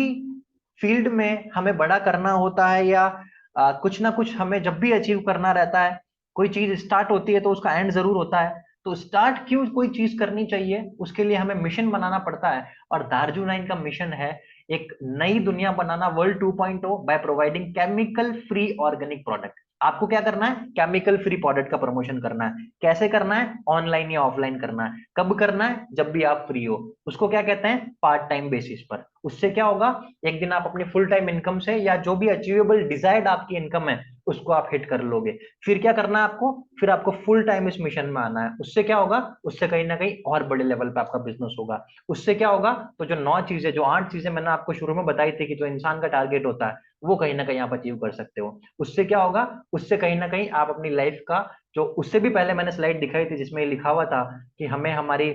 फील्ड में हमें बड़ा करना होता है, या कुछ ना कुछ हमें जब भी अचीव करना रहता है, कोई चीज स्टार्ट होती है तो उसका एंड जरूर होता है। तो स्टार्ट क्यों कोई चीज करनी चाहिए, उसके लिए हमें मिशन बनाना पड़ता है। और दार्जू नाइन का मिशन है एक नई दुनिया बनाना, world 2.0, by providing chemical free organic product. आपको क्या करना है? केमिकल फ्री प्रोडक्ट का प्रमोशन करना है। कैसे करना है? ऑनलाइन या ऑफलाइन करना है। कब करना है? जब भी आप फ्री हो। उसको क्या कहते हैं? पार्ट टाइम बेसिस पर। उससे क्या होगा, एक दिन आप अपनी फुल टाइम इनकम से, या जो भी अचीवेबल डिजायर्ड आपकी इनकम है, उसको आप हिट कर लोगे। फिर क्या करना है आपको? फिर आपको फुल टाइम इस मिशन में आना है। उससे क्या होगा? उससे कहीं ना कहीं और बड़े लेवल पे आपका बिजनेस होगा। उससे क्या होगा? तो जो 9 चीजें, जो 8 चीजें मैंने आपको शुरू में बताई थी कि जो इंसान का टारगेट होता है, वो कहीं ना कहीं आप अचीव कर सकते हो। उससे क्या होगा? उससे कहीं ना कहीं आप अपनी लाइफ का, जो उससे भी पहले मैंने स्लाइड दिखाई थी जिसमें लिखा हुआ था कि हमें हमारी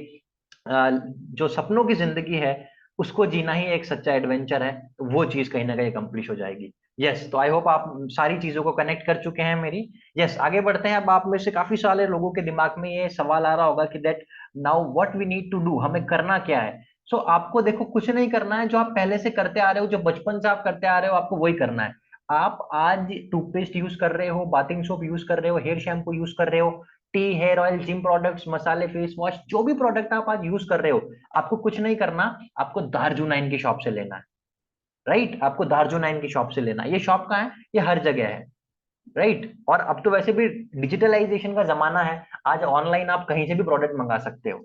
जो सपनों की जिंदगी है उसको जीना ही एक सच्चा एडवेंचर है, तो वो चीज कहीं ना कहीं कंप्लीट हो जाएगी। यस। तो आई होप आप सारी चीजों को कनेक्ट कर चुके हैं मेरी। यस। आगे बढ़ते हैं। अब आप में से काफी सारे लोगों के दिमाग में ये सवाल आ रहा होगा कि that now what we need to do, हमें करना क्या है? सो आपको देखो, कुछ नहीं करना है, जो आप पहले से करते आ रहे हो, जो बचपन से आप करते आ रहे हो, आपको वही करना है। आप आज टूथपेस्ट यूज कर रहे हो, बाथिंग सोप यूज कर रहे हो, हेयर शैम्पू यूज कर रहे हो, tea, hair oil, gym products, मसाले, फेस वॉश, जो भी प्रोडक्ट आप आज यूज कर रहे हो, आपको कुछ नहीं करना, आपको दारजू 9 की शॉप से लेना है। राइट, आपको दारजू 9 की शॉप से लेना है। ये शॉप कहाँ है? ये हर जगह है। राइट, और अब तो वैसे भी डिजिटलाइजेशन का जमाना है, आज ऑनलाइन आप कहीं से भी प्रोडक्ट मंगा सकते हो।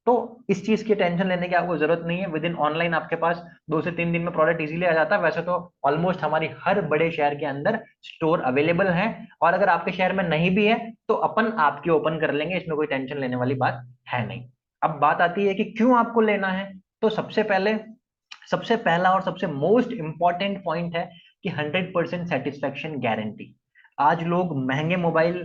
तो इस चीज की टेंशन लेने की आपको जरूरत नहीं है। विद इन ऑनलाइन आपके पास 2 से 3 दिन में प्रोडक्ट इजीली आ जाता है। वैसे तो ऑलमोस्ट हमारी हर बड़े शहर के अंदर स्टोर अवेलेबल है, और अगर आपके शहर में नहीं भी है तो अपन आपके ओपन कर लेंगे, इसमें कोई टेंशन लेने वाली बात है नहीं। अब बात आती है कि क्यों आपको लेना है। तो सबसे पहला और सबसे मोस्ट इंपॉर्टेंट पॉइंट है कि 100% सेटिस्फेक्शन गारंटी। आज लोग महंगे मोबाइल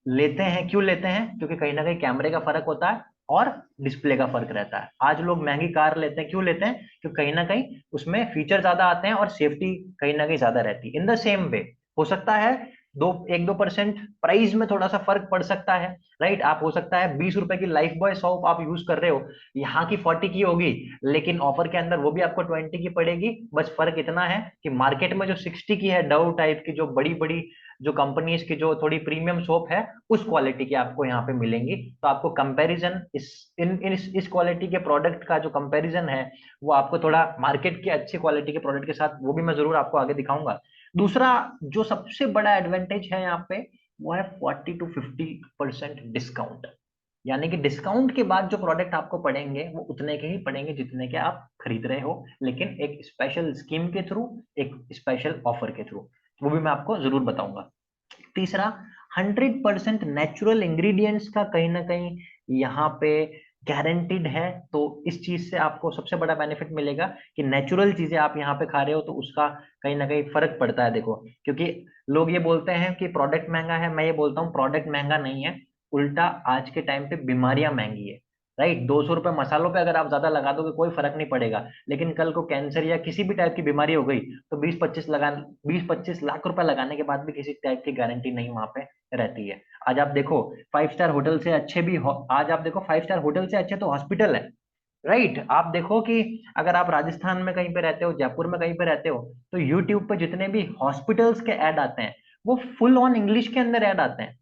लेते हैं, क्यों लेते हैं? क्योंकि कहीं ना कहीं कैमरे का फर्क होता है और डिस्प्ले का फर्क रहता है। आज लोग महंगी कार लेते हैं, क्यों लेते हैं? क्योंकि कहीं ना कहीं उसमें फीचर ज्यादा आते हैं और सेफ्टी कहीं ना कहीं ज्यादा रहती है। इन द सेम वे हो सकता है 1-2% प्राइस में थोड़ा सा फर्क पड़ सकता है। राइट, आप हो सकता है 20 रुपए की लाइफ बॉय सोप आप यूज कर रहे हो, यहाँ की 40 की होगी, लेकिन ऑफर के अंदर वो भी आपको 20 की पड़ेगी। बस फर्क इतना है कि मार्केट में जो 60 की है, डव टाइप की, जो बड़ी बड़ी जो कंपनीज की जो थोड़ी प्रीमियम सोप है, उस क्वालिटी की आपको यहाँ पे मिलेंगी। तो आपको कंपैरिजन इस क्वालिटी के प्रोडक्ट का जो कंपैरिजन है, वो आपको थोड़ा मार्केट के अच्छी क्वालिटी के प्रोडक्ट के साथ, वो भी मैं जरूर आपको आगे दिखाऊंगा। दूसरा जो सबसे बड़ा एडवांटेज है यहाँ पे, वो है 40 to 50% डिस्काउंट। यानी कि डिस्काउंट के बाद जो प्रोडक्ट आपको पड़ेंगे वो उतने के ही पड़ेंगे जितने के आप खरीद रहे हो, लेकिन एक स्पेशल स्कीम के थ्रू, एक स्पेशल ऑफर के थ्रू। वो भी मैं आपको जरूर बताऊंगा। तीसरा, 100% नेचुरल इंग्रेडिएंट्स का कहीं ना कहीं यहाँ पे गारंटीड है। तो इस चीज से आपको सबसे बड़ा बेनिफिट मिलेगा कि नेचुरल चीजें आप यहाँ पे खा रहे हो, तो उसका कहीं ना कहीं फर्क पड़ता है। देखो, क्योंकि लोग ये बोलते हैं कि प्रोडक्ट महंगा है, मैं ये बोलता हूँ प्रोडक्ट महंगा नहीं है, उल्टा आज के टाइम पे बीमारियां महंगी है। राइट, 200 रुपये मसालों पे अगर आप ज्यादा लगा दोगे कोई फर्क नहीं पड़ेगा, लेकिन कल को कैंसर या किसी भी टाइप की बीमारी हो गई तो 20-25 लाख रुपए लगाने के बाद भी किसी टाइप की गारंटी नहीं वहां पे रहती है। आज आप देखो 5 स्टार होटल से अच्छे भी आज आप देखो 5 स्टार होटल से अच्छे तो हॉस्पिटल है। राइट, आप देखो कि अगर आप राजस्थान में कहीं पे रहते हो, जयपुर में कहीं पे रहते हो, तो यूट्यूब पे जितने भी हॉस्पिटल्स के ऐड आते हैं, वो फुल ऑन इंग्लिश के अंदर ऐड आते हैं।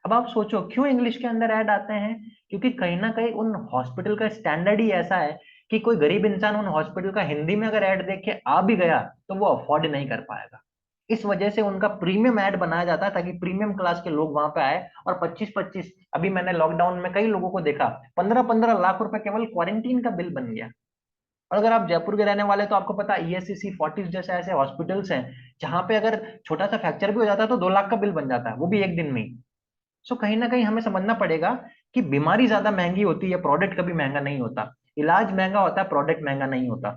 अब आप सोचो क्यों इंग्लिश के अंदर ऐड आते हैं? क्योंकि कहीं ना कहीं उन हॉस्पिटल का स्टैंडर्ड ही ऐसा है कि कोई गरीब इंसान उन हॉस्पिटल का हिंदी में अगर ऐड देख के आ भी गया तो वो अफोर्ड नहीं कर पाएगा। इस वजह से उनका प्रीमियम ऐड बनाया जाता है, ताकि प्रीमियम क्लास के लोग वहां पे आए। और 25-25, अभी मैंने लॉकडाउन में कई लोगों को देखा, 15-15 लाख रुपए केवल क्वारंटीन का बिल बन गया। और अगर आप जयपुर के रहने वाले तो आपको पता है ईएससीसी, फोर्टिस जैसे ऐसे हॉस्पिटल्स हैं जहां पे अगर छोटा सा फ्रैक्चर भी हो जाता है तो 2 लाख का बिल बन जाता है, वो भी एक दिन में ही। सो कहीं ना कहीं हमें समझना पड़ेगा कि बीमारी ज्यादा महंगी होती है, प्रोडक्ट कभी महंगा नहीं होता। इलाज महंगा होता है, प्रोडक्ट महंगा नहीं होता।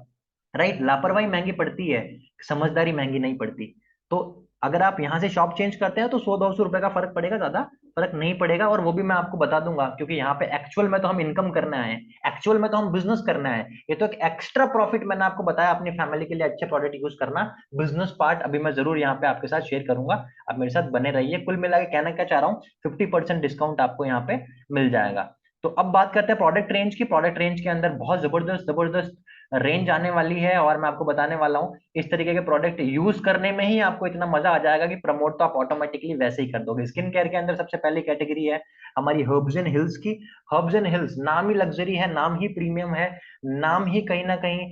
राइट, लापरवाही महंगी पड़ती है, समझदारी महंगी नहीं पड़ती। तो अगर आप यहाँ से शॉप चेंज करते हैं तो 100-200 रुपए का फर्क पड़ेगा, ज्यादा फर्क नहीं पड़ेगा। और वो भी मैं आपको बता दूंगा, क्योंकि यहाँ पे एक्चुअल में तो हम इनकम करने आए हैं, एक्चुअल में तो हम बिजनेस करना है। ये तो एक एक्स्ट्रा प्रॉफिट मैंने आपको बताया, अपनी फैमिली के लिए अच्छे प्रोडक्ट यूज करना। बिजनेस पार्ट अभी मैं जरूर यहाँ पे आपके साथ शेयर करूंगा, आप मेरे साथ बने रहिए। कुल मिला के कहना क्या चाह रहा हूँ, 50% डिस्काउंट आपको यहाँ पे मिल जाएगा। तो अब बात करते हैं प्रोडक्ट रेंज की। प्रोडक्ट रेंज के अंदर बहुत जबरदस्त जबरदस्त रेंज आने वाली है, और मैं आपको बताने वाला हूँ इस तरीके के प्रोडक्ट यूज करने में ही आपको इतना मजा आ जाएगा कि प्रमोट तो आप ऑटोमेटिकली वैसे ही कर दोगे। स्किन केयर के अंदर सबसे पहली कैटेगरी है हमारी हर्ब्स एंड हिल्स की। हर्ब्स एंड हिल्स नाम ही लग्जरी है, नाम ही प्रीमियम है, नाम ही कहीं ना कहीं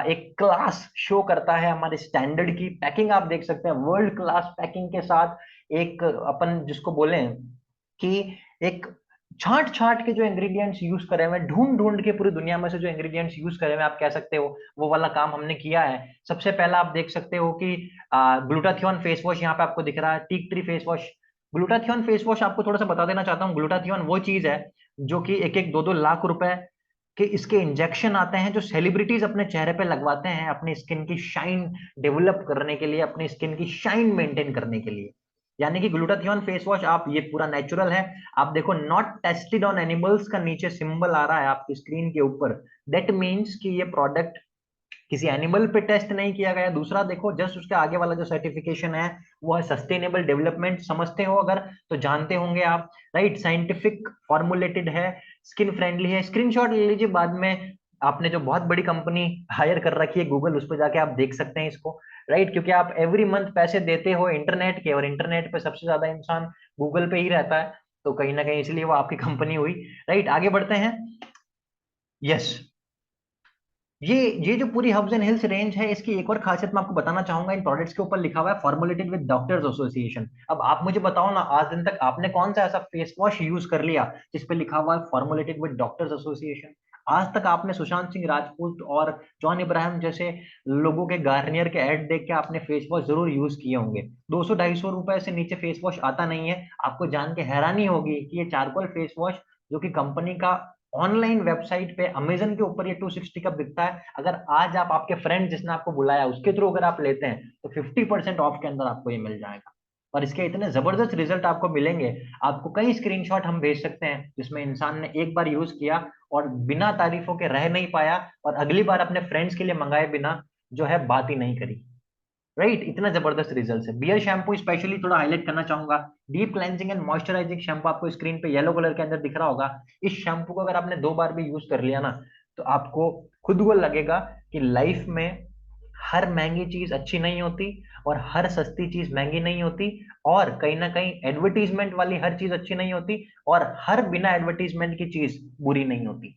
एक क्लास शो करता है। हमारे स्टैंडर्ड की पैकिंग आप देख सकते हैं, वर्ल्ड क्लास पैकिंग के साथ, एक अपन जिसको बोले कि एक छांट छांट के जो इंग्रेडिएंट्स यूज करे हुए हैं, ढूंढ ढूंढ के पूरी दुनिया में से जो इंग्रेडिएंट्स यूज करे हुए हैं, आप कह सकते हो वो वाला काम हमने किया है। सबसे पहला आप देख सकते हो कि ग्लूटाथियोन फेस वॉश यहाँ पे आपको दिख रहा है, tea tree face wash. Glutathione face wash आपको थोड़ा सा बता देना चाहता हूँ, ग्लूटाथियोन वो चीज है जो कि 1-1 2-2 लाख रुपए के इसके इंजेक्शन आते हैं, जो सेलिब्रिटीज अपने चेहरे पे लगवाते हैं अपनी स्किन की शाइन डेवलप करने के लिए, अपनी स्किन की शाइन मेंटेन करने के लिए। यानी कि ग्लूटाथियोन फेस वॉश, आप ये पूरा नेचुरल है। आप देखो नॉट टेस्टेड ऑन एनिमल्स का नीचे सिंबल आ रहा है आपकी स्क्रीन के ऊपर, दैट मीन्स कि ये प्रोडक्ट किसी एनिमल पे टेस्ट नहीं किया गया। दूसरा देखो जस्ट उसके आगे वाला जो सर्टिफिकेशन है वो है सस्टेनेबल डेवलपमेंट, समझते हो अगर तो जानते होंगे आप। राइट, साइंटिफिक फॉर्मुलेटेड है, स्किन फ्रेंडली है। स्क्रीनशॉट ले लीजिए बाद में, आपने जो बहुत बड़ी कंपनी हायर कर रखी है गूगल, उस पर जाके आप देख सकते हैं इसको। राइट, क्योंकि आप एवरी मंथ पैसे देते हो इंटरनेट के, और इंटरनेट पे सबसे ज्यादा इंसान गूगल पे ही रहता है। तो कहीं ना कहीं इसलिए वो आपकी कंपनी हुई। राइट, आगे बढ़ते हैं। यस, ये ये जो पूरी हब्स एंड हिल्स रेंज है, इसकी एक और खासियत मैं आपको बताना चाहूंगा। इन प्रोडक्ट्स के ऊपर लिखा हुआ है फॉर्मुलेटेड विद डॉक्टर्स एसोसिएशन। अब आप मुझे बताओ ना, आज दिन तक आपने कौन सा ऐसा फेस वॉश यूज कर लिया जिस पे लिखा हुआ है फॉर्मुलेटेड विद डॉक्टर्स एसोसिएशन? आज तक आपने सुशांत सिंह राजपूत और जॉन इब्राहिम जैसे लोगों के गार्नियर के ऐड देख के आपने फेस वॉश जरूर यूज किए होंगे। 200-250 रुपए से नीचे फेस वॉश आता नहीं है। आपको जान के हैरानी होगी कि ये चारकोल फेस वॉश, जो कि कंपनी का ऑनलाइन वेबसाइट पे अमेजन के ऊपर ये 260 का बिकता है, अगर आज आप आपके फ्रेंड जिसने आपको बुलाया उसके थ्रू अगर आप लेते हैं तो 50% ऑफ के अंदर आपको ये मिल जाएगा। और इसके इतने जबरदस्त रिजल्ट आपको मिलेंगे। आपको कई स्क्रीनशॉट हम भेज सकते हैं जिसमें इंसान ने एक बार यूज किया और बिना तारीफों के रह नहीं पाया, और अगली बार अपने फ्रेंड्स के लिए मंगाए बिना जो है बात ही नहीं करी। राइट, इतना जबरदस्त रिजल्ट है। बियर शैम्पू स्पेशली थोड़ा हाईलाइट करना चाहूंगा। Deep cleansing and moisturising shampoo आपको स्क्रीन पे येलो कलर के अंदर दिख रहा होगा। इस शैम्पू को अगर आपने 2 बार भी यूज कर लिया ना, तो आपको खुद को लगेगा कि लाइफ में हर महंगी चीज अच्छी नहीं होती, और हर सस्ती चीज महंगी नहीं होती, और कहीं ना कहीं एडवर्टीजमेंट वाली हर चीज अच्छी नहीं होती, और हर बिना एडवर्टीजमेंट की चीज बुरी नहीं होती।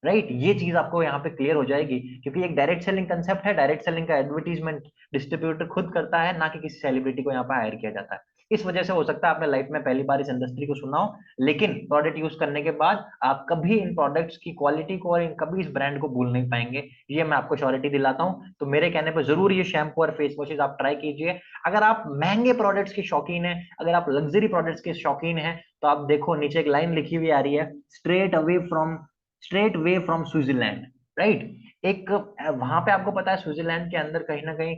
राइट, ये चीज आपको यहाँ पे क्लियर हो जाएगी, क्योंकि एक डायरेक्ट सेलिंग कंसेप्ट है। डायरेक्ट सेलिंग का एडवर्टीजमेंट डिस्ट्रीब्यूटर खुद करता है, ना कि किसी सेलिब्रिटी को यहाँ पे हायर किया जाता है। इस वजह से हो सकता है आपने लाइफ में पहली बार इस इंडस्ट्री को सुना हो, लेकिन प्रोडक्ट यूज करने के बाद आप कभी इन प्रोडक्ट्स की क्वालिटी को और कभी इस ब्रांड को भूल नहीं पाएंगे। ये मैं आपको श्योरिटी दिलाता हूँ। तो मेरे कहने पर जरूर ये शैम्पू और फेस वॉशेज आप ट्राई कीजिए। अगर आप महंगे प्रोडक्ट्स के शौकीन हैं, अगर आप लग्जरी प्रोडक्ट्स के शौकीन हैं, तो आप देखो नीचे एक लाइन लिखी हुई आ रही है, straight way from Switzerland. Right, एक वहां पे आपको पता है स्विट्जरलैंड के अंदर कहीं ना कहीं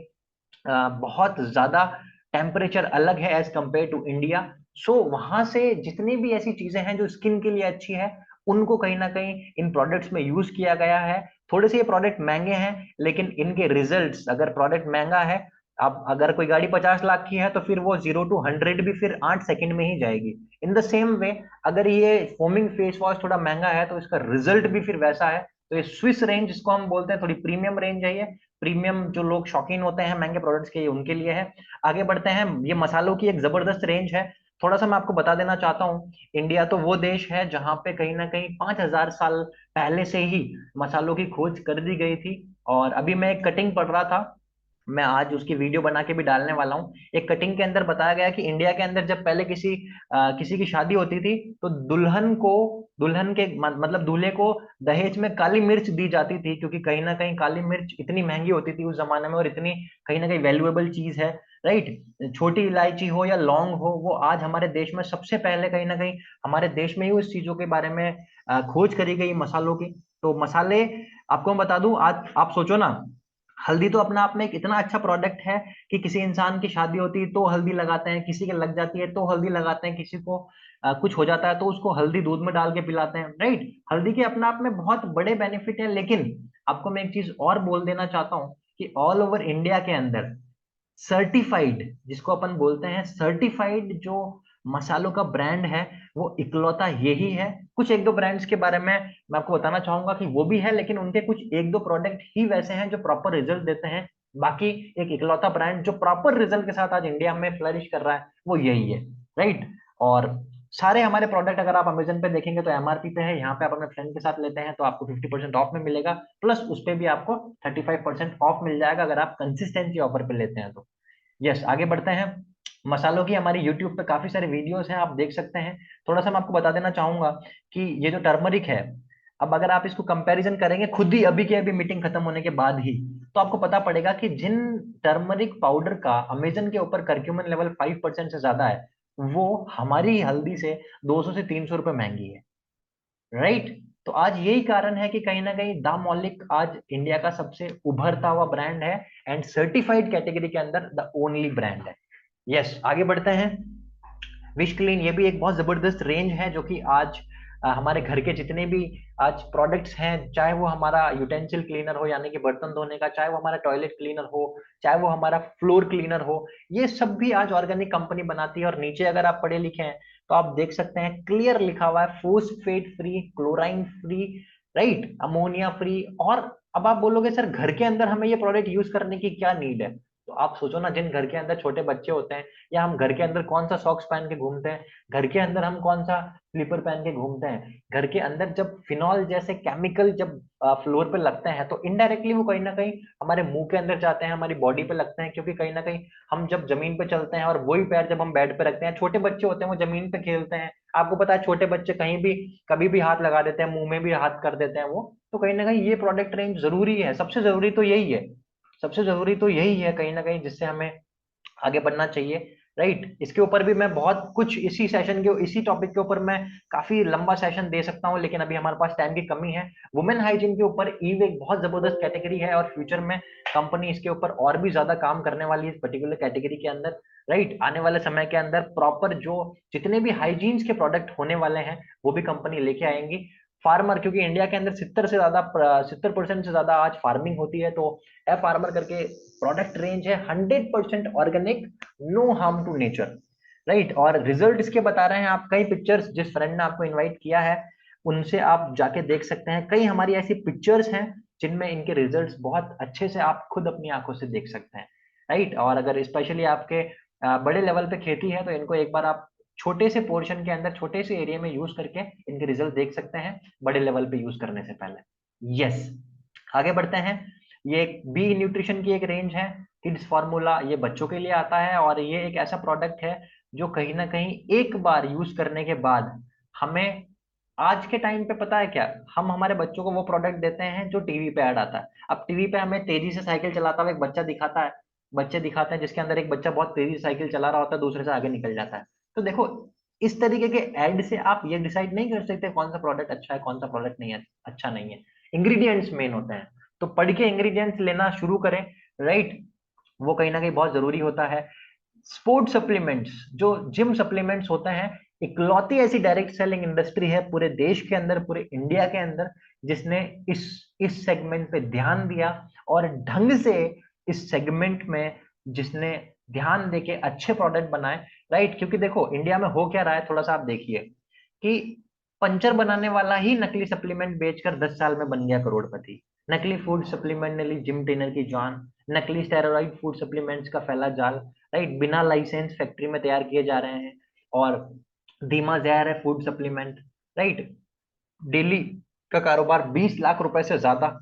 बहुत ज्यादा टेम्परेचर अलग है एज कंपेयर टू इंडिया। सो वहां से जितनी भी ऐसी चीजें हैं जो स्किन के लिए अच्छी है, उनको कहीं ना कहीं इन प्रोडक्ट्स में यूज किया गया है। थोड़े से ये प्रोडक्ट महंगे हैं, लेकिन इनके रिजल्ट्स, अगर प्रोडक्ट महंगा है, अब अगर कोई गाड़ी 50 लाख की है तो फिर वो 0 to 100 भी फिर 8 सेकंड में ही जाएगी। इन द सेम वे, अगर ये फोमिंग फेस वॉश थोड़ा महंगा है तो इसका रिजल्ट भी फिर वैसा है। तो ये स्विस रेंज जिसको हम बोलते हैं, थोड़ी प्रीमियम रेंज है ये। प्रीमियम जो लोग शौकीन होते हैं महंगे प्रोडक्ट्स के, ये उनके लिए है। आगे बढ़ते हैं। ये मसालों की एक जबरदस्त रेंज है। थोड़ा सा मैं आपको बता देना चाहता हूँ, इंडिया तो वो देश है जहां पे कहीं ना कहीं 5,000 साल पहले से ही मसालों की खोज कर दी गई थी। और अभी मैं एक कटिंग पढ़ रहा था, मैं आज उसकी वीडियो बना के भी डालने वाला हूँ। एक कटिंग के अंदर बताया गया कि इंडिया के अंदर जब पहले किसी की शादी होती थी, तो दुल्हन के मतलब दूल्हे को दहेज में काली मिर्च दी जाती थी, क्योंकि कहीं ना कहीं काली मिर्च इतनी महंगी होती थी उस जमाने में, और इतनी कहीं ना कहीं वैल्यूएबल चीज है। राइट, छोटी इलायची हो या लौंग हो, वो आज हमारे देश में सबसे पहले कहीं ना कहीं हमारे देश में ही उस चीजों के बारे में खोज करी गई मसालों की। तो मसाले, आपको मैं बता दूं, आज आप सोचो ना, हल्दी तो अपना आप में एक इतना अच्छा प्रोडक्ट है कि किसी इंसान की शादी होती है तो हल्दी लगाते हैं, किसी के लग जाती है तो हल्दी लगाते हैं, किसी को कुछ हो जाता है तो उसको हल्दी दूध में डाल के पिलाते हैं। राइट, हल्दी के अपना आप में बहुत बड़े बेनिफिट है। लेकिन आपको मैं एक चीज और बोल देना चाहता हूँ कि ऑल ओवर इंडिया के अंदर सर्टिफाइड, जिसको अपन बोलते हैं सर्टिफाइड, जो मसालों का ब्रांड है, वो इकलौता यही है। कुछ एक दो ब्रांड्स के बारे में मैं आपको बताना चाहूंगा कि वो भी है, लेकिन उनके कुछ एक दो प्रोडक्ट ही वैसे हैं जो प्रॉपर रिजल्ट देते हैं। बाकी एक इकलौता ब्रांड जो प्रॉपर रिजल्ट के साथ आज इंडिया में फ्लरिश कर रहा है, वो यही है। राइट, और सारे हमारे प्रोडक्ट अगर आप अमेजन पे देखेंगे तो एमआरपी पे है। यहाँ पे आप अपने फ्रेंड के साथ लेते हैं तो आपको 50% ऑफ में मिलेगा, प्लस उस पे भी आपको 35% ऑफ मिल जाएगा अगर आप कंसिस्टेंसी ऑफर पे लेते हैं तो। यस, आगे बढ़ते हैं। मसालों की हमारी यूट्यूब पे काफी सारे वीडियोस हैं, आप देख सकते हैं। थोड़ा सा मैं आपको बता देना चाहूंगा कि ये जो टर्मरिक है, अब अगर आप इसको कंपैरिजन करेंगे खुद ही अभी के अभी मीटिंग खत्म होने के बाद ही, तो आपको पता पड़ेगा कि जिन टर्मरिक पाउडर का अमेजन के ऊपर करक्यूमिन लेवल 5% से ज्यादा है, वो हमारी हल्दी से 200 से 300 रुपये महंगी है। राइट, तो आज यही कारण है कि कहीं ना कहीं द मौलिक आज इंडिया का सबसे उभरता हुआ ब्रांड है, एंड सर्टिफाइड कैटेगरी के अंदर द ओनली ब्रांड है। यस, आगे बढ़ते हैं। विश क्लीन, ये भी एक बहुत जबरदस्त रेंज है जो कि आज हमारे घर के जितने भी आज प्रोडक्ट्स हैं, चाहे वो हमारा यूटेंसिल क्लीनर हो यानी कि बर्तन धोने का, चाहे वो हमारा टॉयलेट क्लीनर हो, चाहे वो हमारा फ्लोर क्लीनर हो, ये सब भी आज ऑर्गेनिक कंपनी बनाती है। और नीचे अगर आप पढ़े लिखे हैं तो आप देख सकते हैं क्लियर लिखा हुआ है phosphate free, chlorine free, right, ammonia free. और अब आप बोलोगे सर घर के अंदर हमें ये प्रोडक्ट यूज करने की क्या नीड है, तो तो आप सोचो ना, जिन घर के अंदर छोटे बच्चे होते हैं, या हम घर के अंदर कौन सा सॉक्स पहन के घूमते हैं, घर के अंदर हम कौन सा स्लीपर पहन के घूमते हैं, घर के अंदर जब फिनॉल जैसे केमिकल जब फ्लोर पे लगते हैं तो इनडायरेक्टली वो कहीं ना कहीं हमारे मुंह के अंदर जाते हैं, हमारी बॉडी पे लगते हैं, क्योंकि कहीं ना कहीं हम जब जमीन पे चलते हैं और वही पैर जब हम बेड पे रखते हैं, छोटे बच्चे होते हैं वो जमीन पे खेलते हैं, आपको पता है छोटे बच्चे कहीं भी कभी भी हाथ लगा देते हैं, मुंह में भी हाथ कर देते हैं वो। तो कहीं ना कहीं ये प्रोडक्ट रेंज जरूरी है, सबसे जरूरी तो यही है, सबसे जरूरी तो यही है कहीं ना कहीं, जिससे हमें आगे बढ़ना चाहिए। राइट, इसके ऊपर भी मैं बहुत कुछ इसी सेशन के इसी टॉपिक के ऊपर मैं काफी लंबा सेशन दे सकता हूँ, लेकिन अभी हमारे पास टाइम की कमी है। वुमेन हाइजीन के ऊपर ईव एक बहुत जबरदस्त कैटेगरी है, और फ्यूचर में कंपनी इसके ऊपर और भी ज्यादा काम करने वाली है इस पर्टिकुलर कैटेगरी के अंदर। राइट, आने वाले समय के अंदर प्रॉपर जो जितने भी हाइजीन्स के प्रोडक्ट होने वाले हैं वो भी कंपनी लेके आएंगी। फार्मर, क्योंकि इंडिया के अंदर 70% से ज्यादा आज फार्मिंग होती है, तो ए फार्मर करके प्रोडक्ट रेंज है 100% organic, no harm to nature. Right, और रिजल्ट इसके बता रहे हैं, आप कई पिक्चर्स जिस फ्रेंड ने आपको इनवाइट किया है उनसे आप जाके देख सकते हैं, कई हमारी ऐसी पिक्चर्स हैं जिनमें इनके रिजल्ट्स बहुत अच्छे से आप खुद अपनी आंखों से देख सकते हैं। राइट, और अगर स्पेशली आपके बड़े लेवल पे खेती है तो इनको एक बार आप छोटे से पोर्शन के अंदर छोटे से एरिया में यूज करके इनके रिजल्ट देख सकते हैं, बड़े लेवल पे यूज करने से पहले। यस, आगे बढ़ते हैं। ये बी न्यूट्रिशन की एक रेंज है, किड्स फार्मूला, ये बच्चों के लिए आता है, और ये एक ऐसा प्रोडक्ट है जो कहीं ना कहीं एक बार यूज करने के बाद हमें, आज के टाइम पे पता है क्या, हम हमारे बच्चों को वो प्रोडक्ट देते हैं जो टीवी पे ऐड आता है। अब टीवी पे हमें तेजी से साइकिल चलाता हुआ एक बच्चा दिखाता है, बच्चे दिखाते हैं जिसके अंदर एक बच्चा बहुत तेजी से साइकिल चला रहा होता है, दूसरे से आगे निकल जाता है। तो देखो, इस तरीके के ऐड से आप ये डिसाइड नहीं कर सकते कौन सा प्रोडक्ट अच्छा है कौन सा प्रोडक्ट नहीं है, अच्छा नहीं है। इंग्रेडिएंट्स मेन होते हैं, तो पढ़ के इंग्रेडिएंट्स लेना शुरू करें। राइट, वो कहीं ना कहीं बहुत जरूरी होता है। स्पोर्ट सप्लीमेंट्स, जो जिम सप्लीमेंट्स होते हैं, इकलौती ऐसी डायरेक्ट सेलिंग इंडस्ट्री है पूरे देश के अंदर, पूरे इंडिया के अंदर, जिसने इस इस सेगमेंट पे ध्यान दिया और ढंग से इस सेगमेंट में जिसने ध्यान देके अच्छे प्रोडक्ट बनाए। राइट, क्योंकि देखो इंडिया में हो क्या रहा है, थोड़ा सा आप देखिए कि पंचर बनाने वाला ही नकली सप्लीमेंट बेचकर 10 साल में बन गया करोड़पति, नकली फूड सप्लीमेंट ने ली जिम ट्रेनर की जान, नकली स्टेरॉइड फूड सप्लीमेंट्स का फैला जाल। राइट, बिना लाइसेंस फैक्ट्री में तैयार किए जा रहे हैं, और धीमा जहर है फूड सप्लीमेंट। राइट, डेली का कारोबार 20 लाख रुपए से ज्यादा,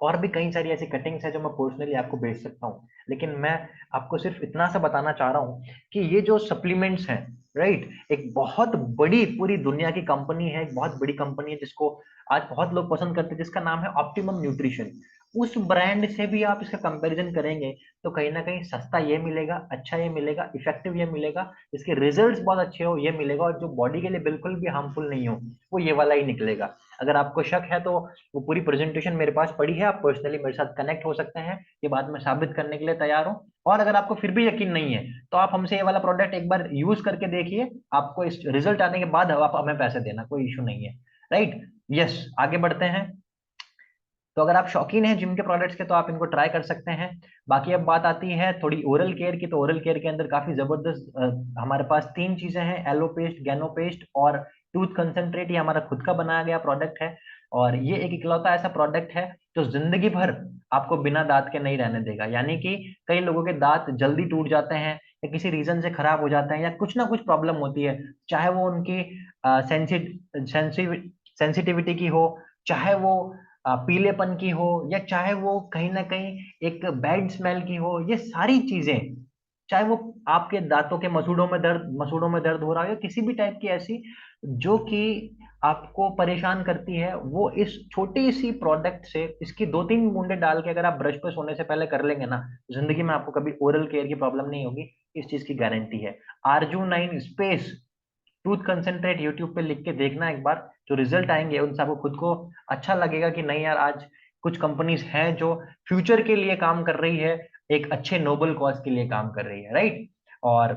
और भी कई सारी ऐसी कटिंग्स है जो मैं पर्सनली आपको भेज सकता हूँ, लेकिन मैं आपको सिर्फ इतना सा बताना चाह रहा हूँ कि ये जो सप्लीमेंट्स हैं, राइट, एक बहुत बड़ी पूरी दुनिया की कंपनी है, एक बहुत बड़ी कंपनी है जिसको आज बहुत लोग पसंद करते हैं, जिसका नाम है ऑप्टिमम न्यूट्रिशन। उस ब्रांड से भी आप इसका कंपैरिजन करेंगे तो कहीं ना कहीं सस्ता ये मिलेगा, अच्छा ये मिलेगा, इफेक्टिव ये मिलेगा, इसके रिजल्ट्स बहुत अच्छे हो ये मिलेगा, और जो बॉडी के लिए बिल्कुल भी हार्मफुल नहीं हो वो ये वाला ही निकलेगा। अगर आपको शक है तो वो पूरी प्रेजेंटेशन मेरे पास पड़ी है, आप पर्सनली मेरे साथ कनेक्ट हो सकते हैं, ये बात मैं साबित करने के लिए तैयार हूँ। और अगर आपको फिर भी यकीन नहीं है तो आप हमसे ये वाला प्रोडक्ट एक बार यूज करके देखिए, आपको इस रिजल्ट आने के बाद आप हमें पैसे देना, कोई इशू नहीं है। राइट, यस, आगे बढ़ते हैं। तो अगर आप शौकीन हैं जिम के प्रोडक्ट्स के तो आप इनको ट्राई कर सकते हैं। बाकी अब बात आती है थोड़ी ओरल केयर की, तो ओरल केयर के अंदर काफी जबरदस्त हमारे पास तीन चीजें हैं, एलो पेस्ट, गैनो पेस्ट और टूथ कंसंट्रेट। ये हमारा खुद का बनाया गया प्रोडक्ट है, और ये एक इकलौता ऐसा प्रोडक्ट है जो जिंदगी भर आपको बिना दांत के नहीं रहने देगा। यानी कि कई लोगों के दांत जल्दी टूट जाते हैं, या किसी रीजन से खराब हो जाते हैं, या कुछ ना कुछ प्रॉब्लम होती है, चाहे वो उनकी सेंसिटिविटी की हो, चाहे वो पीलेपन की हो, या चाहे वो कहीं ना कहीं एक बैड स्मेल की हो, ये सारी चीजें, चाहे वो आपके दांतों के मसूड़ों में दर्द हो रहा हो, या किसी भी टाइप की ऐसी जो कि आपको परेशान करती है, वो इस छोटी सी प्रोडक्ट से, इसकी 2-3 बूंदे डाल के अगर आप ब्रश पे सोने से पहले कर लेंगे ना, जिंदगी में आपको कभी ओरल केयर की प्रॉब्लम नहीं होगी, इस चीज की गारंटी है। आरजू 9 स्पेस ट्रूथ कंसेंट्रेट यूट्यूब पे लिख के देखना एक बार, जो रिजल्ट आएंगे उनसे आपको खुद को अच्छा लगेगा कि नहीं यार, आज कुछ कंपनीज हैं जो फ्यूचर के लिए काम कर रही है, एक अच्छे नोबल कॉज के लिए काम कर रही है। राइट, और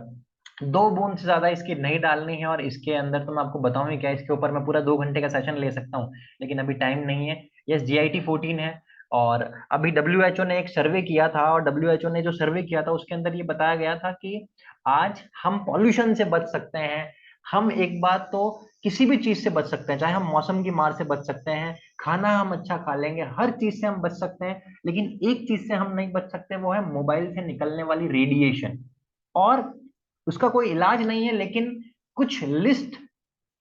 2 बूंद से ज्यादा इसकी नहीं डालनी है, और इसके अंदर तो मैं आपको बताऊं ही क्या, इसके ऊपर मैं पूरा 2 घंटे का सेशन ले सकता हूँ, लेकिन अभी टाइम नहीं है। यस, GIT 14 है, और अभी WHO ने एक सर्वे किया था, और WHO ने जो सर्वे किया था उसके अंदर ये बताया गया था कि आज हम पॉल्यूशन से बच सकते हैं, हम एक बात तो किसी भी चीज से बच सकते हैं, चाहे हम मौसम की मार से बच सकते हैं, खाना हम अच्छा खा लेंगे, हर चीज से हम बच सकते हैं, लेकिन एक चीज से हम नहीं बच सकते, वो है मोबाइल से निकलने वाली रेडिएशन। और उसका कोई इलाज नहीं है, लेकिन कुछ लिस्ट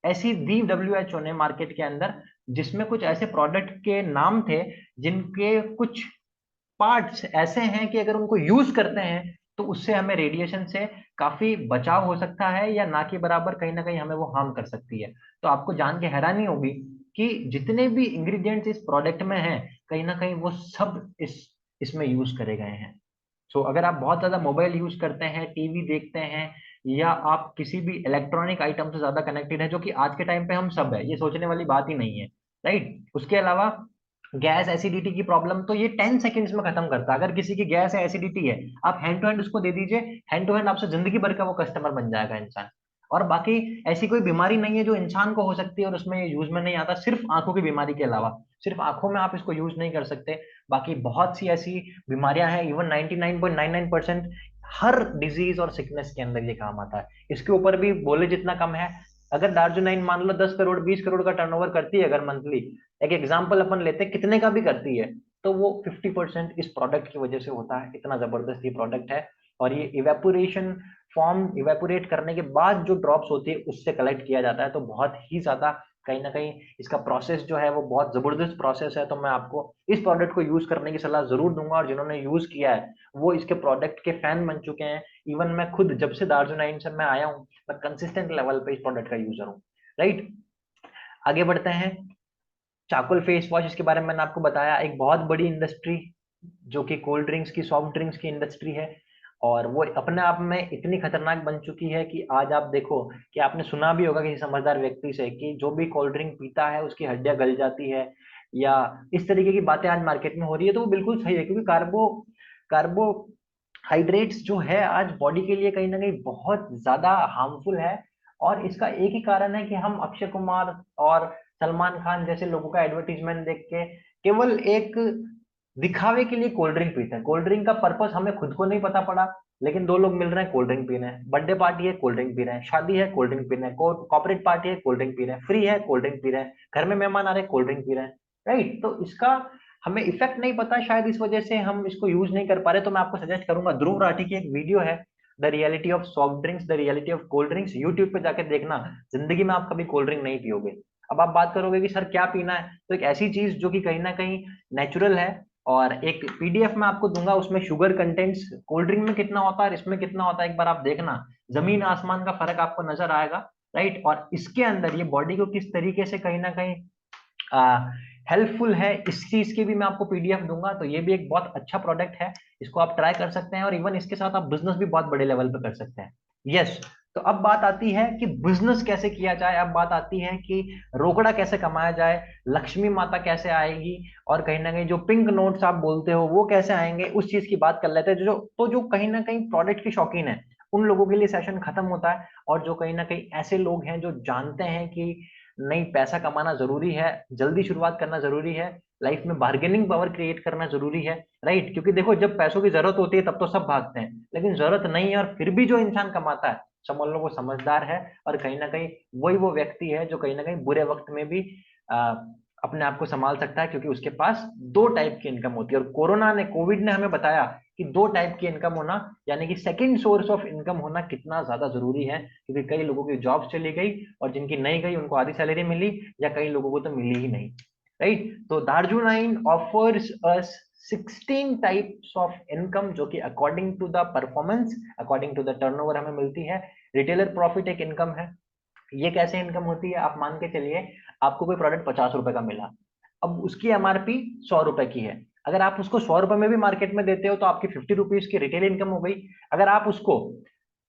ऐसी दी WHO ने मार्केट के अंदर, जिसमें कुछ ऐसे प्रोडक्ट के नाम थे जिनके कुछ पार्ट्स ऐसे हैं कि अगर उनको यूज करते हैं तो उससे हमें रेडिएशन से काफी बचाव हो सकता है, या ना के बराबर कहीं ना कहीं हमें वो हार्म कर सकती है। तो आपको जान के हैरानी होगी कि जितने भी इंग्रेडिएंट्स इस प्रोडक्ट में हैं, कहीं ना कहीं वो सब इसमें यूज करे गए हैं। सो अगर आप बहुत ज्यादा मोबाइल यूज करते हैं, टीवी देखते हैं, या आप किसी भी इलेक्ट्रॉनिक आइटम से ज्यादा कनेक्टेड है, जो कि आज के टाइम पे हम सब है, ये सोचने वाली बात ही नहीं है, राइट। उसके अलावा गैस एसिडिटी की प्रॉब्लम तो ये 10 सेकंड्स में खत्म करता है। अगर किसी की गैस है, एसिडिटी है, आप हैंड टू हैंड उसको दे दीजिए, हैंड टू हैंड आपसे जिंदगी भर का वो कस्टमर बन जाएगा इंसान। और बाकी ऐसी कोई बीमारी नहीं है जो इंसान को हो सकती है और उसमें ये यूज में नहीं आता, सिर्फ आंखों की बीमारी के अलावा। सिर्फ आंखों में आप इसको यूज नहीं कर सकते, बाकी बहुत सी ऐसी बीमारियां हैं, इवन 99.99% हर डिजीज और सिकनेस के अंदर ये काम आता है। इसके ऊपर भी बोले जितना कम है। अगर दार्जिलिंग मान लो 10 करोड़ 20 करोड़ का टर्नओवर करती है अगर मंथली, एक एग्जाम्पल अपन लेते हैं कितने का भी करती है, तो वो 50% इस प्रोडक्ट की वजह से होता है। इतना जबरदस्त ये प्रोडक्ट है। और ये इवेपोरेशन फॉर्म इवेपोरेट करने के बाद जो ड्रॉप्स होती है उससे कलेक्ट किया जाता है, तो बहुत ही ज्यादा कहीं ना कहीं इसका प्रोसेस जो है वो बहुत जबरदस्त प्रोसेस है। तो मैं आपको इस प्रोडक्ट को यूज करने की सलाह जरूर दूंगा, और जिन्होंने यूज किया है वो इसके प्रोडक्ट के फैन बन चुके हैं। इवन मैं खुद जब से दार्जिलिंग से मैं आया हूँ, मैं कंसिस्टेंट लेवल पे इस प्रोडक्ट का यूजर हूँ, राइट। आगे बढ़ते हैं। चाकुल फेस वॉश, इसके बारे में मैंने आपको बताया, एक बहुत बड़ी इंडस्ट्री जो कि कोल्ड ड्रिंक्स की, सॉफ्ट ड्रिंक्स की इंडस्ट्री है, और वो अपने आप में इतनी खतरनाक बन चुकी है कि आज आप देखो कि आपने सुना भी होगा किसी समझदार व्यक्ति से कि जो भी कोल्ड ड्रिंक पीता है उसकी हड्डियां गल जाती है, या इस तरीके की बातें आज मार्केट में हो रही है। तो वो बिल्कुल सही है, क्योंकि कार्बोहाइड्रेट्स जो है आज बॉडी के लिए कहीं ना कहीं बहुत ज्यादा हार्मफुल है। और इसका एक ही कारण है कि हम अक्षय कुमार और सलमान खान जैसे लोगों का एडवर्टीजमेंट देख के केवल एक दिखावे के लिए कोल्ड ड्रिंक पीते हैं। कोल्ड ड्रिंक का पर्पस हमें खुद को नहीं पता पड़ा, लेकिन दो लोग मिल रहे हैं कोल्ड ड्रिंक पी रहे हैं, बर्थडे पार्टी है कोल्ड ड्रिंक पी रहे हैं, शादी है कोल्ड ड्रिंक पी रहे हैं, कॉर्पोरेट पार्टी है कोल्ड ड्रिंक पी रहे हैं, फ्री है कोल्ड ड्रिंक पी रहे हैं, घर में मेहमान आ रहे हैं कोल्ड ड्रिंक पी रहे हैं, राइट। तो इसका हमें इफेक्ट नहीं पता, शायद इस वजह से हम इसको यूज नहीं कर पा रहे। तो मैं आपको सजेस्ट करूंगा, ध्रुव राठी की एक वीडियो है, the reality of soft drinks, the reality of cold drinks, YouTube पे जाके देखना। जिंदगी में आप कभी कोल्ड ड्रिंक नहीं पियोगे। अब आप बात करोगे कि सर क्या पीना है, तो एक ऐसी चीज जो कि कहीं ना कहीं नेचुरल है, और एक पीडीएफ में आपको दूंगा, उसमें शुगर कंटेंट्स कोल्ड ड्रिंक में कितना होता है और इसमें कितना होता है, एक बार आप देखना, जमीन आसमान का फर्क आपको नजर आएगा, राइट। और इसके अंदर ये बॉडी को किस तरीके से कहीं ना कहीं हेल्पफुल है, इस चीज की भी मैं आपको पीडीएफ दूंगा। तो ये भी एक बहुत अच्छा प्रोडक्ट है, इसको आप ट्राई कर सकते हैं, और इवन इसके साथ आप बिजनेस भी बहुत बड़े लेवल पे कर सकते हैं। यस। तो अब बात आती है कि बिजनेस कैसे किया जाए, अब बात आती है कि रोकड़ा कैसे कमाया जाए, लक्ष्मी माता कैसे आएगी, और कहीं ना कहीं जो पिंक नोट्स आप बोलते हो वो कैसे आएंगे, उस चीज की बात कर लेते हैं। जो कहीं ना कहीं प्रोडक्ट के शौकीन है उन लोगों के लिए सेशन खत्म होता है, और जो कहीं ना कहीं ऐसे लोग हैं जो जानते हैं कि नहीं, पैसा कमाना जरूरी है, जल्दी शुरुआत करना जरूरी है, लाइफ में बार्गेनिंग पावर क्रिएट करना जरूरी है, राइट। क्योंकि देखो जब पैसों की जरूरत होती है तब तो सब भागते हैं, लेकिन जरूरत नहीं है और फिर भी जो इंसान कमाता है, समझ लो वो समझदार है, और कहीं ना कहीं वही वो व्यक्ति है जो कहीं ना कहीं बुरे वक्त में भी आ, अपने आप को संभाल सकता है, क्योंकि उसके पास दो टाइप की इनकम होती है। और कोविड ने हमें बताया कि दो टाइप की इनकम होना, यानी कि सेकंड सोर्स ऑफ इनकम होना कितना ज्यादा जरूरी है, क्योंकि कई लोगों की जॉब चली गई, और जिनकी नहीं गई उनको आधी सैलरी मिली, या कई लोगों को तो मिली ही नहीं, राइट। तो Darjunine offers us 16 types of income, जो कि according to the performance, according to the turnover हमें मिलती है। रिटेलर प्रॉफिट एक इनकम है। ये कैसे इनकम होती है, आप मान के चलिए आपको कोई प्रोडक्ट 50 रुपए का मिला, अब उसकी एमआरपी 100 रुपए की है। अगर आप उसको 100 रुपए में भी मार्केट में देते हो तो आपकी 50 रुपीज की रिटेल इनकम हो गई। अगर आप उसको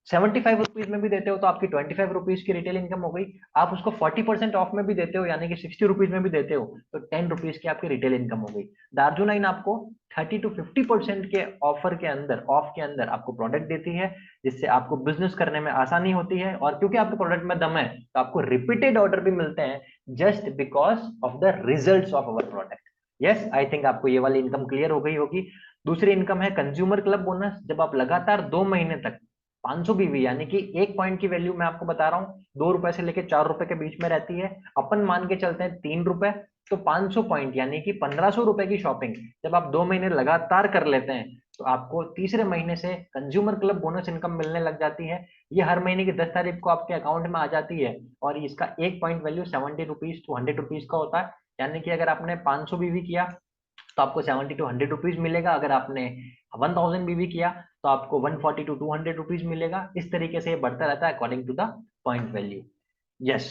75 रुपीज में भी देते हो तो आपकी 25 रुपीज की रिटेल इनकम हो गई। आप उसको 40% ऑफ में भी देते हो, यानी कि 60 रुपीज में भी देते हो, तो 10 रुपीज की आपकी रिटेल इनकम हो गई। दार्जुनाइन आपको 30 to 50% के ऑफर के अंदर, ऑफ के अंदर आपको प्रोडक्ट देती है, जिससे आपको बिजनेस करने में आसानी होती है। और क्योंकि आपके प्रोडक्ट में दम है तो आपको रिपीटेड ऑर्डर भी मिलते हैं, just because of the results of our product. Yes, I think आपको ये वाली इनकम क्लियर हो गई होगी। दूसरी इनकम है कंज्यूमर क्लब बोनस। जब आप लगातार 2 महीने तक 500 बीवी यानी कि एक पॉइंट की वैल्यू मैं आपको बता रहा हूँ 2 रुपए से लेके 4 रुपए के बीच में रहती है। अपन मान के चलते हैं 3 रुपए, तो 500 पॉइंट यानी कि 1500 रुपए की शॉपिंग जब आप 2 महीने लगातार कर लेते हैं तो आपको तीसरे महीने से कंज्यूमर क्लब बोनस इनकम मिलने लग जाती है। ये हर महीने की 10 तारीख को आपके अकाउंट में आ जाती है और इसका एक point value 70 rupees to 100 rupees का होता है। यानी कि अगर आपने 500 बीवी किया तो आपको 70 टू 100 रुपीज मिलेगा, अगर आपने 1000 बीवी किया तो आपको 140 टू 200 रुपीज मिलेगा। इस तरीके से ये बढ़ता रहता है according to the point value. Yes.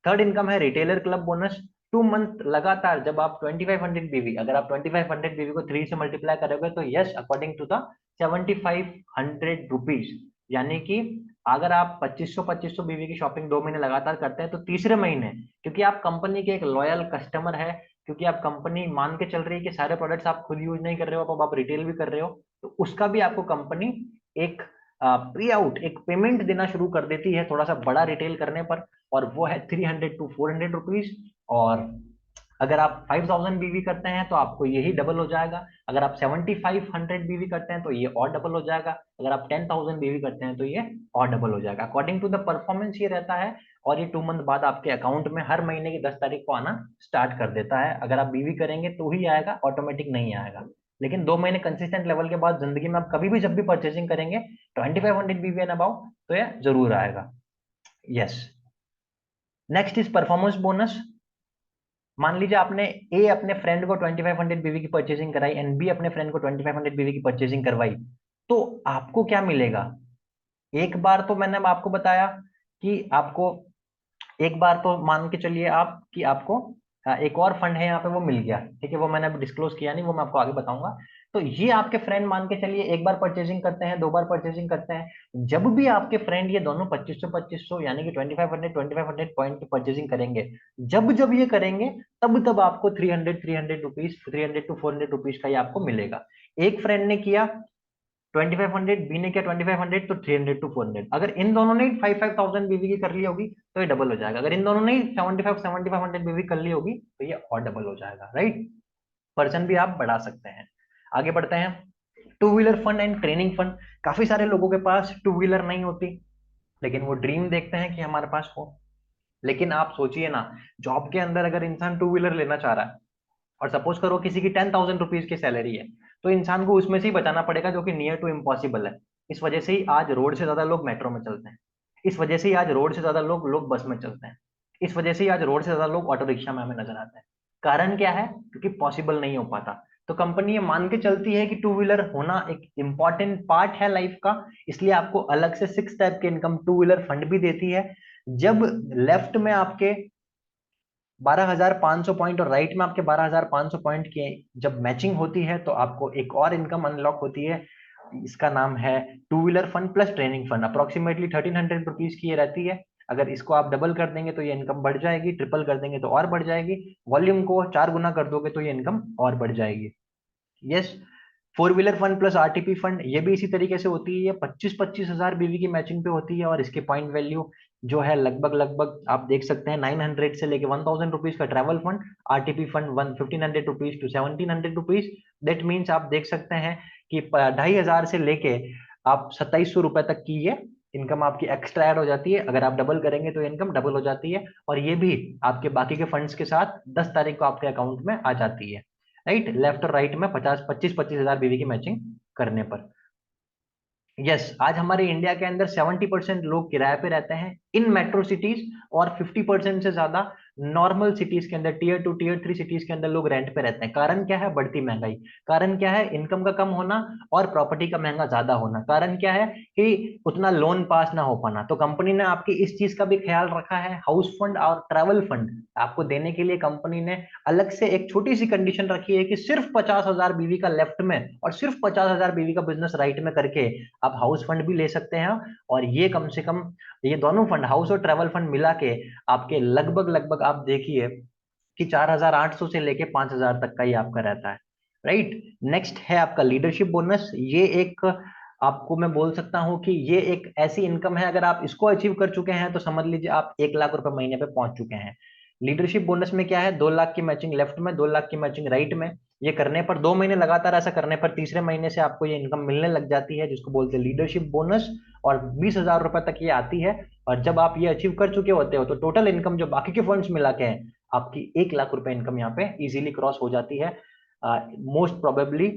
Third income है रिटेलर क्लब बोनस। 2 मंथ लगातार जब आप 2500 बीवी, अगर आप 2500 बीवी को 3 से मल्टीप्लाई करोगे तो yes according to the 7500 rupees, यानी कि अगर आप 2500 बीवी की शॉपिंग 2 महीने लगातार करते हैं तो तीसरे महीने, क्योंकि आप कंपनी के एक लॉयल कस्टमर है, क्योंकि आप कंपनी मान के चल रही है कि सारे प्रोडक्ट्स आप खुद यूज नहीं कर रहे हो, अब आप रिटेल भी कर रहे हो, तो उसका भी आपको कंपनी एक पे आउट, एक पेमेंट देना शुरू कर देती है थोड़ा सा बड़ा रिटेल करने पर, और वो है 300 टू 400 रुपीज। और अगर आप 5000 बीवी करते हैं तो आपको यही डबल हो जाएगा, अगर आप 7500 बीवी करते हैं तो ये और डबल हो जाएगा, अगर आप 10,000 बीवी करते हैं तो ये और डबल हो जाएगा। अकॉर्डिंग टू द परफॉर्मेंस ये रहता है, और ये 2 मंथ बाद आपके अकाउंट में हर महीने की 10 तारीख को आना स्टार्ट कर देता है। अगर आप बीवी करेंगे तो ही आएगा, ऑटोमेटिक नहीं आएगा। लेकिन 2 महीने कंसिस्टेंट लेवल के बाद जिंदगी में आप कभी भी जब भी परचेसिंग करेंगे 2500 बीवी एंड अबाउ तो ये जरूर आएगा। Yes. Next is performance bonus. मान लीजिए आपने ए अपने फ्रेंड को 2500 बीवी की परचेसिंग कराई एंड बी अपने फ्रेंड को 2500 बीवी की परचेसिंग करवाई, तो आपको क्या मिलेगा? एक बार तो मैंने आपको बताया कि आपको, एक बार तो मान के चलिए आप कि आपको एक और फंड है यहाँ पे वो मिल गया, ठीक है, वो मैंने अभी डिस्क्लोज किया नहीं, वो मैं आपको आगे बताऊंगा। तो ये आपके फ्रेंड मान के चलिए एक बार परचेसिंग करते हैं, 2 बार परचेसिंग करते हैं, जब भी आपके फ्रेंड ये दोनों 2500 यानी कि 2500 पॉइंट की परचेसिंग करेंगे, जब जब ये करेंगे तब तब आपको 300 रुपीज, 300 टू 400 रुपीज का ये आपको मिलेगा। एक फ्रेंड ने किया 2500, बी ने किया 2500, तो 300 टू 400। अगर इन दोनों ने 5,000 बीवी की कर ली होगी तो ये डबल हो जाएगा, अगर इन दोनों ने 7500 बीवी कर ली होगी तो ये और डबल हो जाएगा, राइट। पर्सन भी आप बढ़ा सकते हैं। आगे बढ़ते हैं। Two wheeler fund and training fund. काफी सारे लोगों के पास टू व्हीलर नहीं होती, लेकिन वो ड्रीम देखते हैं कि हमारे पास हो। लेकिन आप सोचिए ना, जॉब के अंदर अगर इंसान टू व्हीलर लेना चाह रहा है और सपोज करो किसी की 10,000 रुपीज की सैलरी है, तो इंसान को उसमें से ही बचाना पड़ेगा, जो कि नियर टू इम्पॉसिबल है। इस वजह से ही आज रोड से ज्यादा लोग मेट्रो में चलते हैं, इस वजह से ही आज रोड से ज्यादा लोग लोग बस में चलते हैं, इस वजह से ही आज रोड से ज्यादा लोग ऑटो रिक्शा में हमें नजर आते हैं। कारण क्या है? क्योंकि पॉसिबल नहीं हो पाता। तो कंपनी ये मान के चलती है कि टू व्हीलर होना एक इंपॉर्टेंट पार्ट है लाइफ का, इसलिए आपको अलग से 6 टाइप के इनकम टू व्हीलर फंड भी देती है। जब लेफ्ट में आपके 12,500 पॉइंट और राइट में आपके 12,500 पॉइंट की जब मैचिंग होती है तो आपको एक और इनकम अनलॉक होती है। इसका नाम है two wheeler fund plus training fund. Approximately 1300 rupees की ये रहती है। अगर इसको आप डबल कर देंगे तो ये इनकम बढ़ जाएगी, ट्रिपल कर देंगे तो और बढ़ जाएगी, वॉल्यूम को 4 गुना कर दोगे तो ये इनकम और बढ़ जाएगी। Yes. Four wheeler fund plus RTP fund, ये भी इसी तरीके से होती है। ये 25-25 हजार बीवी की मैचिंग पे होती है और इसके पॉइंट वैल्यू जो है लगभग लगभग आप देख सकते हैं 900 से लेके 1,000 रुपीज का travel fund. RTP fund 1,500 rupees to 1,700 rupees. That means आप देख सकते हैं कि 2,500 से लेके आप 2,700 रुपए तक की ये इनकम आपकी एक्स्ट्रा ऐड हो जाती है। अगर आप डबल करेंगे तो ये इनकम डबल हो जाती है, और ये भी आपके बाकी के फंड्स के साथ 10 तारीख को आपके अकाउंट में आ जाती है, राइट। लेफ्ट और राइट में 25-25 हजार बीवी की मैचिंग करने पर। यस। आज हमारे इंडिया के अंदर 70% लोग किराए पे रहते हैं इन मेट्रो सिटीज, और 50% से ज्यादा नॉर्मल सिटीज के अंदर, टीयर 2 टीयर 3 सिटीज के अंदर लोग रेंट पे रहते हैं। कारण क्या है? बढ़ती महंगाई। कारण क्या है? इनकम का कम होना और प्रॉपर्टी का महंगा ज्यादा होना। कारण क्या है? कि उतना लोन पास ना हो पाना। तो कंपनी ने आपकी इस चीज का भी ख्याल रखा है। हाउस फंड और ट्रैवल फंड आपको देने के लिए कंपनी ने अलग से एक छोटी सी कंडीशन रखी है कि सिर्फ 50,000 बीवी का लेफ्ट में और सिर्फ 50,000 बीवी का बिजनेस राइट में करके आप हाउस फंड भी ले सकते हैं। और ये कम से कम, ये दोनों फंड, हाउस और ट्रैवल फंड मिला के आपके लगभग लगभग आप देखिए कि 4,800 से लेके 5,000 तक का ही आपका रहता है, राइट। नेक्स्ट है आपका लीडरशिप बोनस। ये एक, आपको मैं बोल सकता हूं कि ये एक ऐसी इनकम है, अगर आप इसको अचीव कर चुके हैं तो समझ लीजिए आप 1 लाख रुपए महीने पे पहुंच चुके हैं। लीडरशिप बोनस में क्या है? 2 लाख की मैचिंग लेफ्ट में, 2 लाख की मैचिंग राइट में। ये करने पर 2 महीने लगातार ऐसा करने पर तीसरे महीने से आपको ये इनकम मिलने लग जाती है, जिसको बोलते हैं लीडरशिप बोनस, और 20,000 रुपए तक ये आती है। और जब आप ये अचीव कर चुके होते हो तो टोटल इनकम जो बाकी के फंड्स मिला के हैं, आपकी 1 लाख रुपए इनकम यहाँ पे इजीली क्रॉस हो जाती है, मोस्ट प्रोबेबली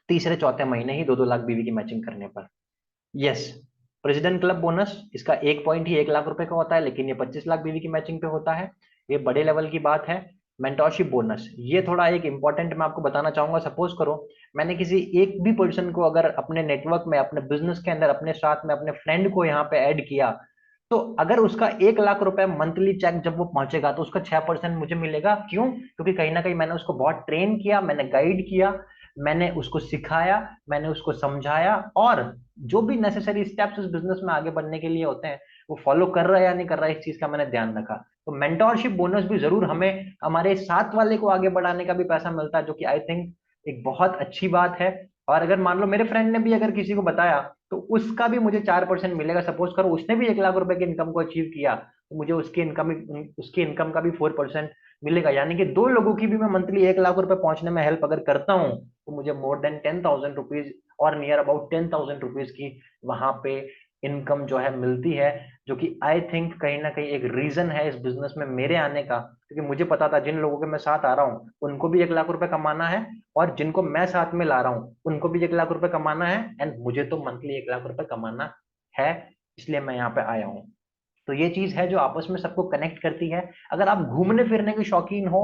तीसरे चौथे महीने ही 2-2 लाख बीवी की मैचिंग करने पर। यस, प्रेसिडेंट क्लब बोनस, इसका एक पॉइंट ही 1 लाख रुपए का होता है, लेकिन ये 25 लाख बीवी की मैचिंग पे होता है। ये बड़े लेवल की बात है। मेंटोरशिप बोनस, ये थोड़ा एक इंपॉर्टेंट मैं आपको बताना चाहूंगा। सपोज करो मैंने किसी एक भी पर्सन को अगर अपने नेटवर्क में, अपने बिजनेस के अंदर, अपने साथ में अपने फ्रेंड को यहाँ पे ऐड किया, तो अगर उसका 1 लाख रुपए मंथली चेक जब वो पहुंचेगा तो उसका 6% मुझे मिलेगा। क्यों? क्योंकि कहीं ना कहीं मैंने उसको बहुत ट्रेन किया, मैंने गाइड किया, मैंने उसको सिखाया, मैंने उसको समझाया, और जो भी नेसेसरी स्टेप्स उस बिजनेस में आगे बढ़ने के लिए होते हैं वो फॉलो कर रहा है या नहीं कर रहा है, इस चीज का मैंने ध्यान रखा। तो मेंटोरशिप बोनस भी जरूर हमें हमारे साथ वाले को आगे बढ़ाने का भी पैसा मिलता है, जो कि आई थिंक एक बहुत अच्छी बात है। और अगर मान लो मेरे फ्रेंड ने भी अगर किसी को बताया तो उसका भी मुझे 4% मिलेगा। सपोज करो उसने भी 1 लाख रुपए की इनकम को अचीव किया तो मुझे उसकी इनकम का भी 4% मिलेगा। यानी कि दो लोगों की भी मैं मंथली 1 लाख रुपए पहुंचने में हेल्प अगर करता हूँ तो मुझे मोर देन 10,000 रुपीज और नियर अबाउट 10,000 रुपीज की वहां पे इनकम जो है मिलती है, जो कि आई थिंक कहीं ना कहीं एक रीजन है इस बिजनेस में मेरे आने का। क्योंकि मुझे पता था जिन लोगों के मैं साथ आ रहा हूँ उनको भी 1 लाख रुपए कमाना है, और जिनको मैं साथ में ला रहा हूँ उनको भी 1 लाख रुपए कमाना है, एंड मुझे तो मंथली 1 लाख रुपए कमाना है, इसलिए मैं यहाँ पे आया हूँ। तो ये चीज है जो आपस में सबको कनेक्ट करती है। अगर आप घूमने फिरने के शौकीन हो,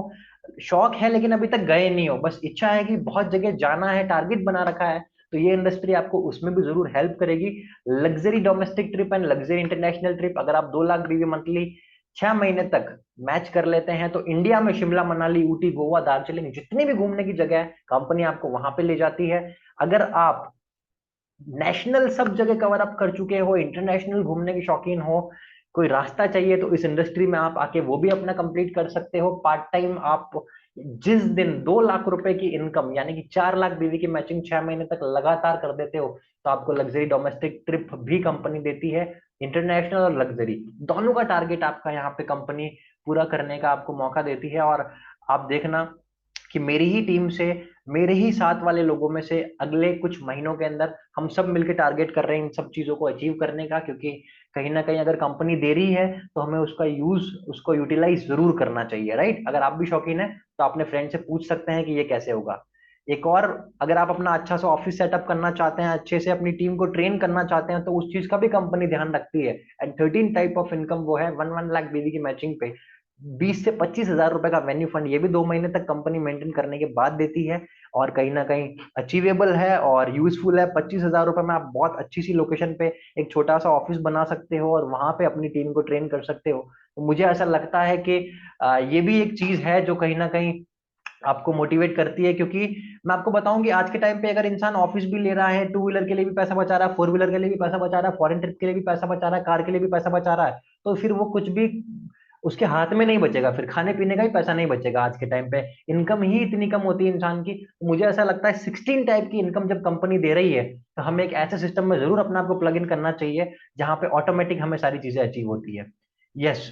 शौक है लेकिन अभी तक गए नहीं हो, बस इच्छा है कि बहुत जगह जाना है, टारगेट बना रखा है, तो ये इंडस्ट्री आपको उसमें भी जरूर हेल्प करेगी। Luxury domestic trip and luxury international trip, अगर आप 2 लाख बीवी मंथली 6 महीने तक मैच कर लेते हैं तो इंडिया में शिमला, मनाली, ऊटी, गोवा, दार्जिलिंग, जितनी भी घूमने की जगह है कंपनी आपको वहां पे ले जाती है। अगर आप नेशनल सब जगह कवर अप कर चुके हो, इंटरनेशनल घूमने के शौकीन हो, कोई रास्ता चाहिए तो इस इंडस्ट्री में आप आके वो भी अपना कंप्लीट कर सकते हो पार्ट टाइम। आप जिस दिन 2 लाख रुपए की इनकम यानी कि 4 लाख बीवी की मैचिंग 6 महीने तक लगातार कर देते हो तो आपको लग्जरी डोमेस्टिक ट्रिप भी कंपनी देती है। इंटरनेशनल और लग्जरी दोनों का टारगेट आपका यहाँ पे कंपनी पूरा करने का आपको मौका देती है। और आप देखना कि मेरी ही टीम से, मेरे ही साथ वाले लोगों में से अगले कुछ महीनों के अंदर हम सब मिलकर टारगेट कर रहे हैं इन सब चीजों को अचीव करने का। क्योंकि कहीं ना कहीं अगर कंपनी दे रही है तो हमें उसका यूज, उसको यूटिलाइज जरूर करना चाहिए, राइट? अगर आप भी शौकीन है तो अपने फ्रेंड से पूछ सकते हैं कि ये कैसे होगा। एक और, अगर आप अपना अच्छा सा ऑफिस सेटअप करना चाहते हैं, अच्छे से अपनी टीम को ट्रेन करना चाहते हैं, तो उस चीज का भी कंपनी ध्यान रखती है। एंड 13 टाइप ऑफ इनकम वो है 1 लाख बीवी की मैचिंग पे 20 से 25 हजार रुपए का वेन्यू फंड, ये भी 2 महीने तक कंपनी मेंटेन करने के बाद देती है। और कहीं ना कहीं अचीवेबल है और यूजफुल है। 25 हजार रुपए में आप बहुत अच्छी सी लोकेशन पे एक छोटा सा ऑफिस बना सकते हो और वहां पे अपनी टीम को ट्रेन कर सकते हो। तो मुझे ऐसा लगता है कि ये भी एक चीज है जो कहीं ना कहीं आपको मोटिवेट करती है। क्योंकि मैं आपको बताऊं कि आज के टाइम पे अगर इंसान ऑफिस भी ले रहा है, टू व्हीलर के लिए भी पैसा बचा रहा है, फोर व्हीलर के लिए भी पैसा बचा रहा है, फॉरेन ट्रिप के लिए भी पैसा बचा रहा है, कार के लिए भी पैसा बचा रहा है, तो फिर वो कुछ भी उसके हाथ में नहीं बचेगा, फिर खाने पीने का ही पैसा नहीं बचेगा। आज के टाइम पे इनकम ही इतनी कम होती है इंसान की। तो मुझे ऐसा लगता है 16 टाइप की इनकम जब कंपनी दे रही है तो हमें एक ऐसे सिस्टम में जरूर अपने आप को प्लग इन करना चाहिए जहां पे ऑटोमेटिक हमें सारी चीजें अचीव होती है। यस।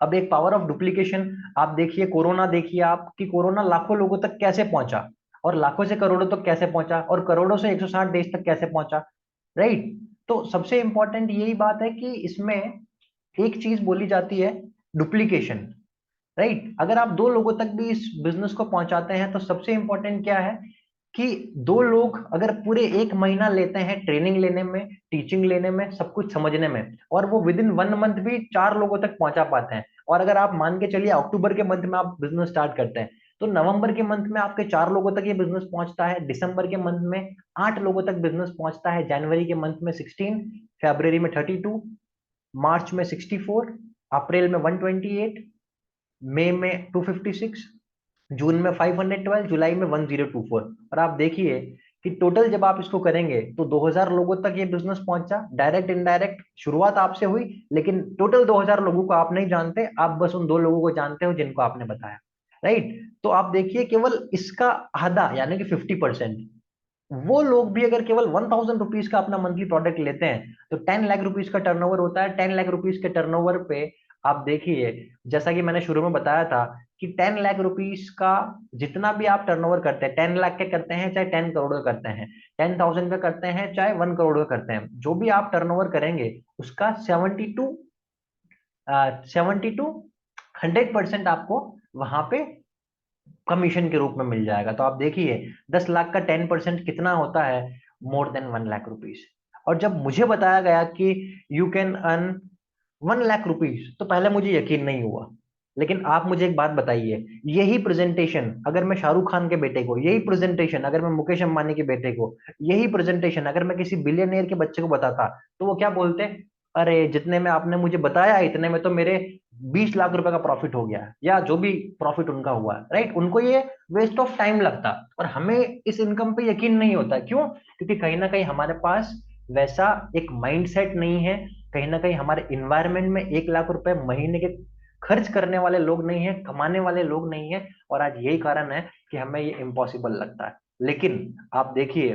अब एक पावर ऑफ डुप्लीकेशन, आप देखिए कोरोना, देखिए आप कि कोरोना लाखों लोगों तक कैसे पहुंचा, और लाखों से करोड़ों तक कैसे पहुंचा, और करोड़ों से 160 देश तक कैसे पहुंचा, राइट? तो सबसे इंपॉर्टेंट यही बात है कि इसमें एक चीज बोली जाती है, डुप्लीकेशन, राइट? अगर आप दो लोगों तक भी इस बिजनेस को पहुंचाते हैं तो सबसे इंपॉर्टेंट क्या है कि दो लोग अगर पूरे 1 महीना लेते हैं ट्रेनिंग लेने में, टीचिंग लेने में, सब कुछ समझने में, और वो विद इन 1 मंथ भी 4 लोगों तक पहुंचा पाते हैं, और अगर आप मान के चलिए अक्टूबर के मंथ में आप बिजनेस स्टार्ट करते हैं तो नवंबर के मंथ में आपके 4 लोगों तक ये बिजनेस पहुंचता है, दिसंबर के मंथ में 8 लोगों तक बिजनेस पहुंचता है, जनवरी के मंथ में 16, फरवरी में 32, मार्च में 64, अप्रैल में 128, मई में 256, जून में 512, जुलाई में 1024। और आप देखिए कि टोटल जब आप इसको करेंगे तो 2000 लोगों तक ये बिजनेस पहुंचा, डायरेक्ट इनडायरेक्ट शुरुआत आपसे हुई, लेकिन टोटल 2000 लोगों को आप नहीं जानते, आप बस उन 2 लोगों को जानते हो जिनको आपने बताया, राइट? तो आप देखिए केवल इसका आधा यानी कि 50%, वो लोग भी अगर केवल 1000 रुपीज का अपना मंथली प्रोडक्ट लेते हैं तो 10 लाख रुपीज का टर्नओवर होता है। 10 लाख रुपीज के टर्नओवर पे आप देखिए, जैसा कि मैंने शुरू में बताया था कि 10 लाख रुपीस का जितना भी आप टर्नओवर करते हैं, 10 लाख के करते हैं चाहे 10 करोड़ का करते हैं, 10,000 का करते हैं चाहे 1 करोड़ का करते हैं, जो भी आप टर्नओवर करेंगे उसका 70 टू आपको वहां पे कमीशन के रूप में मिल जाएगा। तो आप देखिए 10 लाख का 10% कितना होता है, मोर देन 1 लाख रुपीज। और जब मुझे बताया गया कि you can earn 1 lakh rupees, तो पहले मुझे यकीन नहीं हुआ। लेकिन आप मुझे एक बात बताइए, यही प्रेजेंटेशन अगर मैं शाहरुख खान के बेटे को, यही प्रेजेंटेशन अगर मैं मुकेश अंबानी के बेटे को, यही प्रेजेंटेशन अगर मैं किसी बिलियनियर के बच्चे को बताता, तो वो क्या बोलते, अरे जितने में आपने मुझे बताया इतने में तो मेरे 20 लाख रुपए का प्रॉफिट हो गया, या जो भी प्रॉफिट उनका हुआ, राइट। उनको ये वेस्ट ऑफ टाइम लगता, और हमें इस इनकम पे यकीन नहीं होता। क्यों? क्योंकि कहीं ना कहीं हमारे पास वैसा एक माइंडसेट नहीं है, कहीं ना कहीं हमारे इन्वायरमेंट में 1 लाख रुपए महीने के खर्च करने वाले लोग नहीं है, कमाने वाले लोग नहीं है, और आज यही कारण है कि हमें ये इम्पॉसिबल लगता है। लेकिन आप देखिए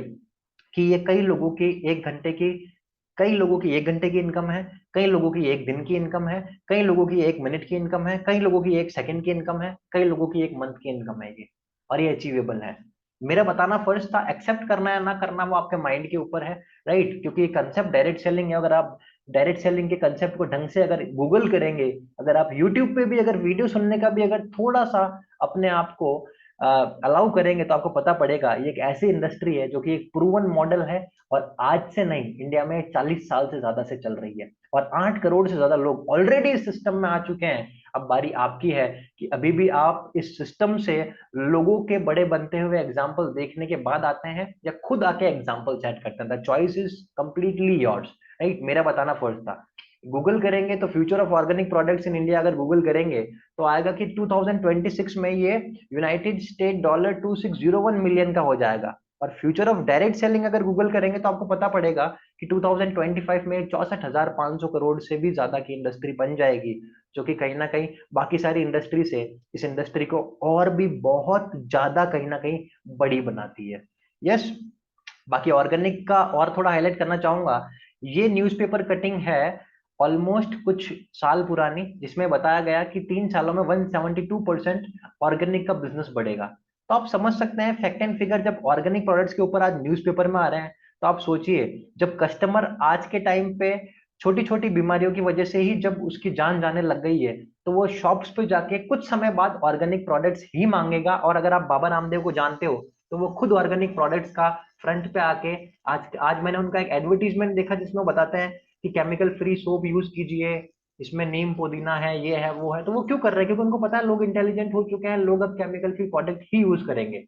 कि ये कई लोगों की 1 घंटे की इनकम है, कई लोगों की 1 दिन की इनकम है, कई लोगों की 1 मिनट की इनकम है, कई लोगों की 1 सेकंड की इनकम है, कई लोगों की 1 मंथ की इनकम है ये, और ये अचीवेबल है। मेरा बताना फर्ज था, एक्सेप्ट करना या ना करना वो आपके माइंड के ऊपर है, राइट। क्योंकि ये कंसेप्ट डायरेक्ट सेलिंग है, अगर आप डायरेक्ट सेलिंग के कंसेप्ट को ढंग से अगर गूगल करेंगे, अगर आप यूट्यूब पे भी अगर वीडियो सुनने का भी अगर थोड़ा सा अपने आप को अलाउ करेंगे, तो आपको पता पड़ेगा ये एक ऐसी इंडस्ट्री है जो कि एक प्रूवन मॉडल है, और आज से नहीं, इंडिया में 40 साल से ज्यादा से चल रही है, और 8 करोड़ से ज्यादा लोग ऑलरेडी इस सिस्टम में आ चुके हैं। अब बारी आपकी है कि अभी भी आप इस सिस्टम से लोगों के बड़े बनते हुए एग्जाम्पल देखने के बाद आते हैं, या खुद आके एग्जाम्पल सेट करते हैं। The choice is completely yours, right. मेरा बताना फर्ज था। गूगल करेंगे तो future of organic products in India अगर गूगल करेंगे, तो आएगा कि 2026 में ये यूनाइटेड स्टेट डॉलर 2601 मिलियन का हो जाएगा। और फ्यूचर ऑफ डायरेक्ट सेलिंग अगर गूगल करेंगे तो आपको पता पड़ेगा कि 2025 में 64,500 करोड़ से भी ज्यादा की इंडस्ट्री बन जाएगी, जो कि कहीं ना कहीं बाकी सारी इंडस्ट्री से इस इंडस्ट्री को और भी बहुत ज्यादा कहीं ना कहीं बड़ी बनाती है। यस। बाकी ऑर्गेनिक का और थोड़ा हाईलाइट करना चाहूंगा, ये न्यूज़पेपर कटिंग है ऑलमोस्ट कुछ साल पुरानी, जिसमें बताया गया कि 3 सालों में 172% ऑर्गेनिक का बिजनेस बढ़ेगा। तो आप समझ सकते हैं फैक्ट एंड फिगर, जब ऑर्गेनिक प्रोडक्ट्स के ऊपर आज न्यूज़पेपर में आ रहे हैं, तो आप सोचिए जब कस्टमर आज के टाइम पे छोटी छोटी बीमारियों की वजह से ही जब उसकी जान जाने लग गई है, तो वो शॉप्स पे जाके कुछ समय बाद ऑर्गेनिक प्रोडक्ट्स ही मांगेगा। और अगर आप बाबा रामदेव को जानते हो, तो वो खुद ऑर्गेनिक प्रोडक्ट्स का फ्रंट पे आके, आज आज मैंने उनका एक एडवर्टीजमेंट देखा जिसमें वो बताते हैं कि केमिकल फ्री सोप यूज कीजिए, इसमें नीम पुदीना है, ये है वो है। तो वो क्यों कर रहे हैं? क्योंकि उनको पता है लोग इंटेलिजेंट हो चुके हैं, लोग अब केमिकल फ्री प्रोडक्ट ही यूज करेंगे।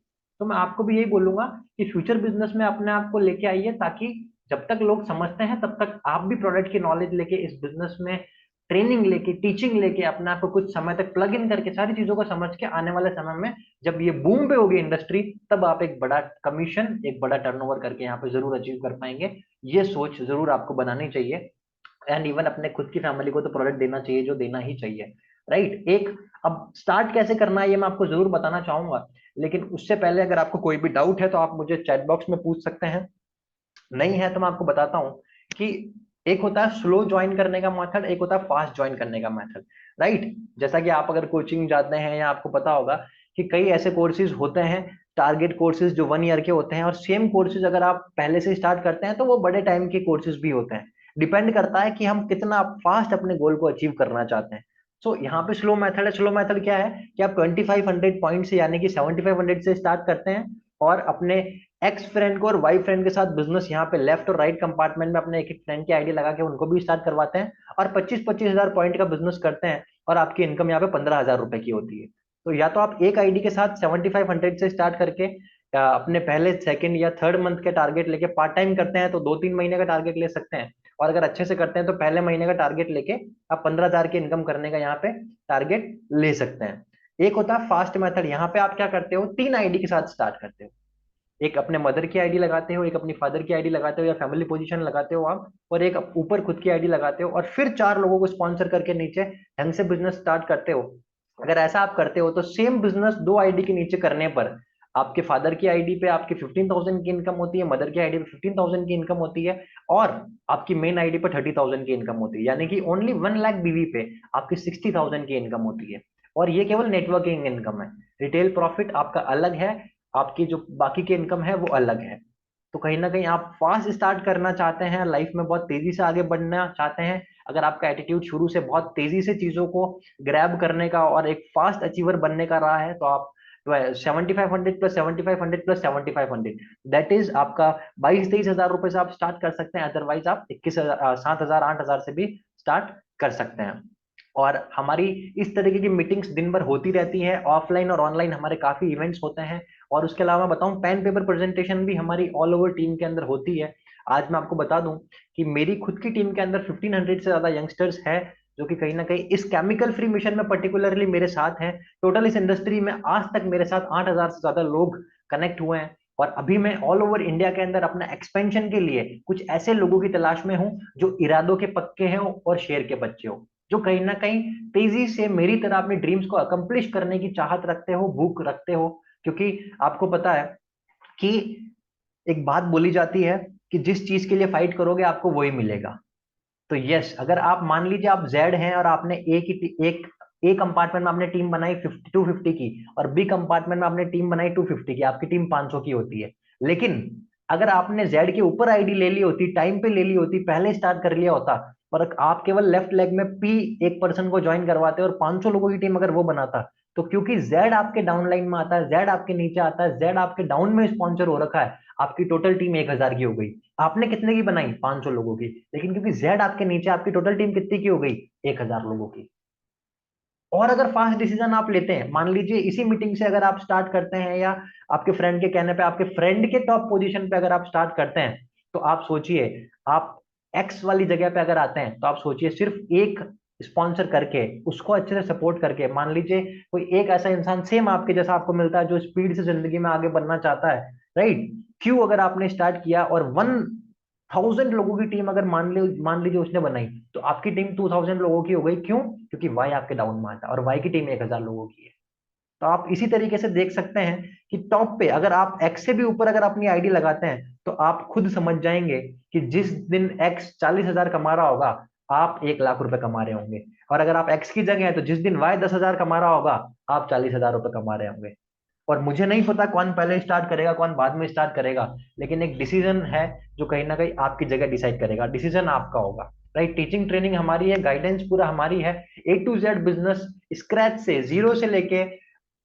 तो मैं आपको भी यही बोलूंगा कि फ्यूचर बिजनेस में अपने आप को लेके आइए, ताकि जब तक लोग समझते हैं तब तक आप भी प्रोडक्ट की नॉलेज लेके इस बिजनेस में ट्रेनिंग लेके, टीचिंग लेके, अपने आप को कुछ समय तक प्लग इन करके सारी चीजों को समझ के आने वाले समय में जब ये बूम पे होगी इंडस्ट्री, तब आप एक बड़ा कमीशन, एक बड़ा टर्नओवर करके यहाँ पे जरूर अचीव कर पाएंगे। ये सोच जरूर आपको बनानी चाहिए। एंड इवन अपने खुद की फैमिली को तो प्रोडक्ट देना चाहिए जो देना ही चाहिए, राइट। एक, अब स्टार्ट कैसे करना है ये मैं आपको जरूर बताना चाहूंगा, लेकिन उससे पहले अगर आपको कोई भी डाउट है तो आप मुझे चैट बॉक्स में पूछ सकते हैं। नहीं है तो मैं आपको बताता हूँ कि एक होता है स्लो ज्वाइन करने का मेथड, एक होता है फास्ट ज्वाइन करने का मेथड, राइट। जैसा कि आप अगर कोचिंग जाते हैं, या आपको पता होगा कि कई ऐसे कोर्सेज होते हैं, टारगेट कोर्सेज जो 1 ईयर के होते हैं, और सेम कोर्सेज अगर आप पहले से स्टार्ट करते हैं तो वो बड़े टाइम के कोर्सेज भी होते हैं। डिपेंड करता है कि हम कितना फास्ट अपने गोल को अचीव करना चाहते हैं। सो यहाँ पे स्लो मेथड है। स्लो मेथड क्या है कि आप 2500 पॉइंट से, यानी कि 7500 से स्टार्ट करते हैं, और अपने एक्स फ्रेंड को और वाई फ्रेंड के साथ बिजनेस यहाँ पे लेफ्ट और राइट कंपार्टमेंट में अपने एक एक फ्रेंड की आईडी लगा के उनको भी स्टार्ट करवाते हैं, और 25-25 हजार पॉइंट का बिजनेस करते हैं, और आपकी इनकम यहाँ पे 15 हजार रुपए की होती है। तो या तो आप एक आईडी के साथ 7500 से स्टार्ट करके अपने पहले सेकंड या थर्ड मंथ के टारगेट लेके पार्ट टाइम करते हैं तो 2-3 महीने का टारगेट ले सकते हैं, और अगर अच्छे से करते हैं तो पहले महीने का टारगेट लेके आप 15 हजार की इनकम करने का यहाँ पे टारगेट ले सकते हैं। एक होता है फास्ट मेथड, यहाँ पे आप क्या करते हो, 3 आईडी के साथ स्टार्ट करते हो। एक अपने मदर की आईडी लगाते हो, एक अपनी फादर की आईडी लगाते हो या फैमिली पोजीशन लगाते हो आप, और एक ऊपर खुद की आईडी लगाते हो, और फिर 4 लोगों को स्पॉन्सर करके नीचे ढंग से बिजनेस स्टार्ट करते हो। अगर ऐसा आप करते हो तो सेम बिजनेस 2 आईडी के नीचे करने पर आपके फादर की आईडी पे आपकी 15,000 की इनकम होती है, मदर की आईडी पे 15,000 की इनकम होती है, और आपकी मेन आईडी पे 30,000 की इनकम होती है, यानी कि ओनली 1 लाख बीवी पे आपकी 60,000 की इनकम होती है। और ये केवल नेटवर्किंग इनकम है। रिटेल प्रॉफिट आपका अलग है, आपकी जो बाकी की इनकम है वो अलग है। तो कहीं ना कहीं आप फास्ट स्टार्ट करना चाहते हैं, लाइफ में बहुत तेजी से आगे बढ़ना चाहते हैं, अगर आपका एटीट्यूड शुरू से बहुत तेजी से चीजों को ग्रैब करने का और एक फास्ट अचीवर बनने का रहा है, तो आप 7500 प्लस 7500 प्लस 7500, दैट इज आपका 22-23 हजार रुपए से आप स्टार्ट कर सकते हैं। अदरवाइज आप 21,000 7,000 8,000 से भी स्टार्ट कर सकते हैं। और हमारी इस तरीके की मीटिंग्स दिन भर होती रहती है, ऑफलाइन और ऑनलाइन हमारे काफी इवेंट्स होते हैं। और उसके अलावा बताऊं, पेन पेपर प्रेजेंटेशन भी हमारी ऑल ओवर टीम के अंदर होती है। आज मैं आपको बता दूं कि मेरी खुद की टीम के अंदर 1500 से ज्यादा यंगस्टर्स है, जो कि कहीं ना कहीं इस केमिकल फ्री मिशन में पर्टिकुलरली मेरे साथ हैं। टोटल इस इंडस्ट्री में आज तक मेरे साथ 8,000 से ज्यादा लोग कनेक्ट हुए हैं। और अभी मैं ऑल ओवर इंडिया के अंदर अपना एक्सपेंशन के लिए कुछ ऐसे लोगों की तलाश में हूं जो इरादों के पक्के हैं और शेर के बच्चे हो, जो कहीं ना कहीं तेजी से मेरी तरह अपने ड्रीम्स को अकम्प्लिश करने की चाहत रखते हो, भूख रखते हो। क्योंकि आपको पता है कि एक बात बोली जाती है कि जिस चीज के लिए फाइट करोगे आपको वही मिलेगा। तो यस, अगर आप मान लीजिए आप जेड हैं और आपने एक ए कंपार्टमेंट में आपने टीम बनाई 250 की, और बी कंपार्टमेंट में आपने टीम बनाई 250 की, आपकी टीम 500 की होती है। लेकिन अगर आपने जेड के ऊपर आईडी ले ली होती, टाइम पे ले ली होती, पहले स्टार्ट कर लिया होता, और आप केवल लेफ्ट लेग में पी एक पर्सन को ज्वाइन करवाते और 500 लोगों की टीम अगर वो बनाता, तो क्योंकि जेड आपके डाउन लाइन में आता है, जेड आपके नीचे आता है, जेड आपके डाउन में स्पॉन्सर हो रखा है, आपकी टोटल टीम 1,000 की हो गई। आपने कितने की बनाई? 500 लोगों की। लेकिन क्योंकि जेड आपके नीचे, आपकी टोटल टीम कितनी की हो गई? 1,000 लोगों की। और अगर फास्ट डिसीजन आप लेते हैं, मान लीजिए इसी मीटिंग से अगर आप स्टार्ट करते हैं, या आपके फ्रेंड के कहने पे, आपके फ्रेंड के टॉप पोजीशन पे अगर आप स्टार्ट करते हैं, तो आप सोचिए, आप एक्स वाली जगह पे अगर आते हैं, तो आप सोचिए सिर्फ एक स्पॉन्सर करके, उसको अच्छे से सपोर्ट करके, मान लीजिए कोई एक ऐसा इंसान सेम आपके जैसा आपको मिलता है जो स्पीड से जिंदगी में आगे बढ़ना चाहता है, राइट? क्यों? अगर आपने स्टार्ट किया और 1,000 लोगों की टीम अगर मान लीजिए उसने बनाई, तो आपकी टीम 2,000 लोगों की हो गई। क्यों? क्योंकि वाई आपके डाउन में आता है और वाई की टीम 1,000 लोगों की है। तो आप इसी तरीके से देख सकते हैं कि टॉप पे अगर आप एक्स से भी ऊपर अगर अपनी आईडी लगाते हैं, तो आप खुद समझ जाएंगे कि जिस दिन एक्स 40,000 कमा रहा होगा, आप 1 लाख रुपए कमा रहे होंगे। और अगर आप एक्स की जगह है, तो जिस दिन वाई 10,000 कमा रहा होगा, आप 40,000 रुपए कमा रहे होंगे। और मुझे नहीं पता कौन पहले स्टार्ट करेगा, कौन बाद में स्टार्ट करेगा, लेकिन एक डिसीजन है जो कहीं ना कहीं आपकी जगह डिसाइड करेगा। डिसीजन आपका होगा, राइट? टीचिंग ट्रेनिंग हमारी है, गाइडेंस पूरा हमारी है। A to Z business, scratch से, जीरो से लेके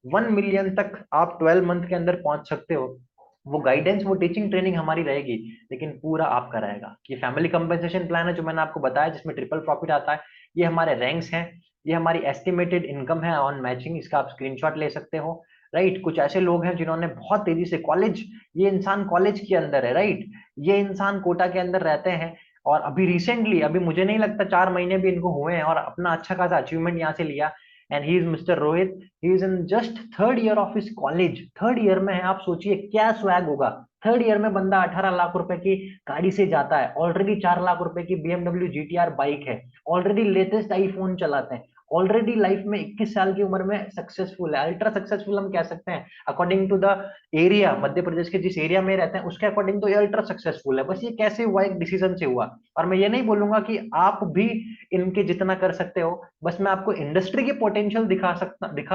1 मिलियन तक आप 12 मंथ के अंदर पहुंच सकते हो। वो गाइडेंस, वो टीचिंग ट्रेनिंग हमारी रहेगी, लेकिन पूरा आपका रहेगा। ये फैमिली कंपनसेशन प्लान है जो मैंने आपको बताया, जिसमें ट्रिपल प्रॉफिट आता है। ये हमारे रैंक्स हैं, ये हमारी एस्टिमेटेड इनकम है ऑन मैचिंग, इसका आप स्क्रीनशॉट ले सकते हो, राइट? कुछ ऐसे लोग हैं जिन्होंने बहुत तेजी से कॉलेज, ये इंसान कॉलेज के अंदर है, राइट? ये इंसान कोटा के अंदर रहते हैं, और अभी रिसेंटली, अभी मुझे नहीं लगता 4 महीने भी इनको हुए हैं, और अपना अच्छा खासा अचीवमेंट यहाँ से लिया। And he is mister Rohit. He is in just third year of his college, third year में है। आप सोचिए क्या स्वैग होगा। थर्ड ईयर में बंदा 18 लाख रुपए की गाड़ी से जाता है, ऑलरेडी 4 लाख रुपए की BMW GTR बाइक है, ऑलरेडी लेटेस्ट आईफोन चलाते हैं, ऑलरेडी लाइफ में 21 साल की उम्र में सक्सेसफुल है, अल्ट्रा सक्सेसफुल हम कह सकते हैं according to the area. Madhya Pradesh के जिस एरिया में रहते हैं उसके अकॉर्डिंग तो ये अल्ट्रा सक्सेसफुल है। बस ये कैसे हुआ? एक डिसीजन से हुआ। और मैं ये नहीं बोलूंगा कि आप भी इनके जितना कर सकते हो, बस मैं आपको इंडस्ट्री की पोटेंशियल दिखा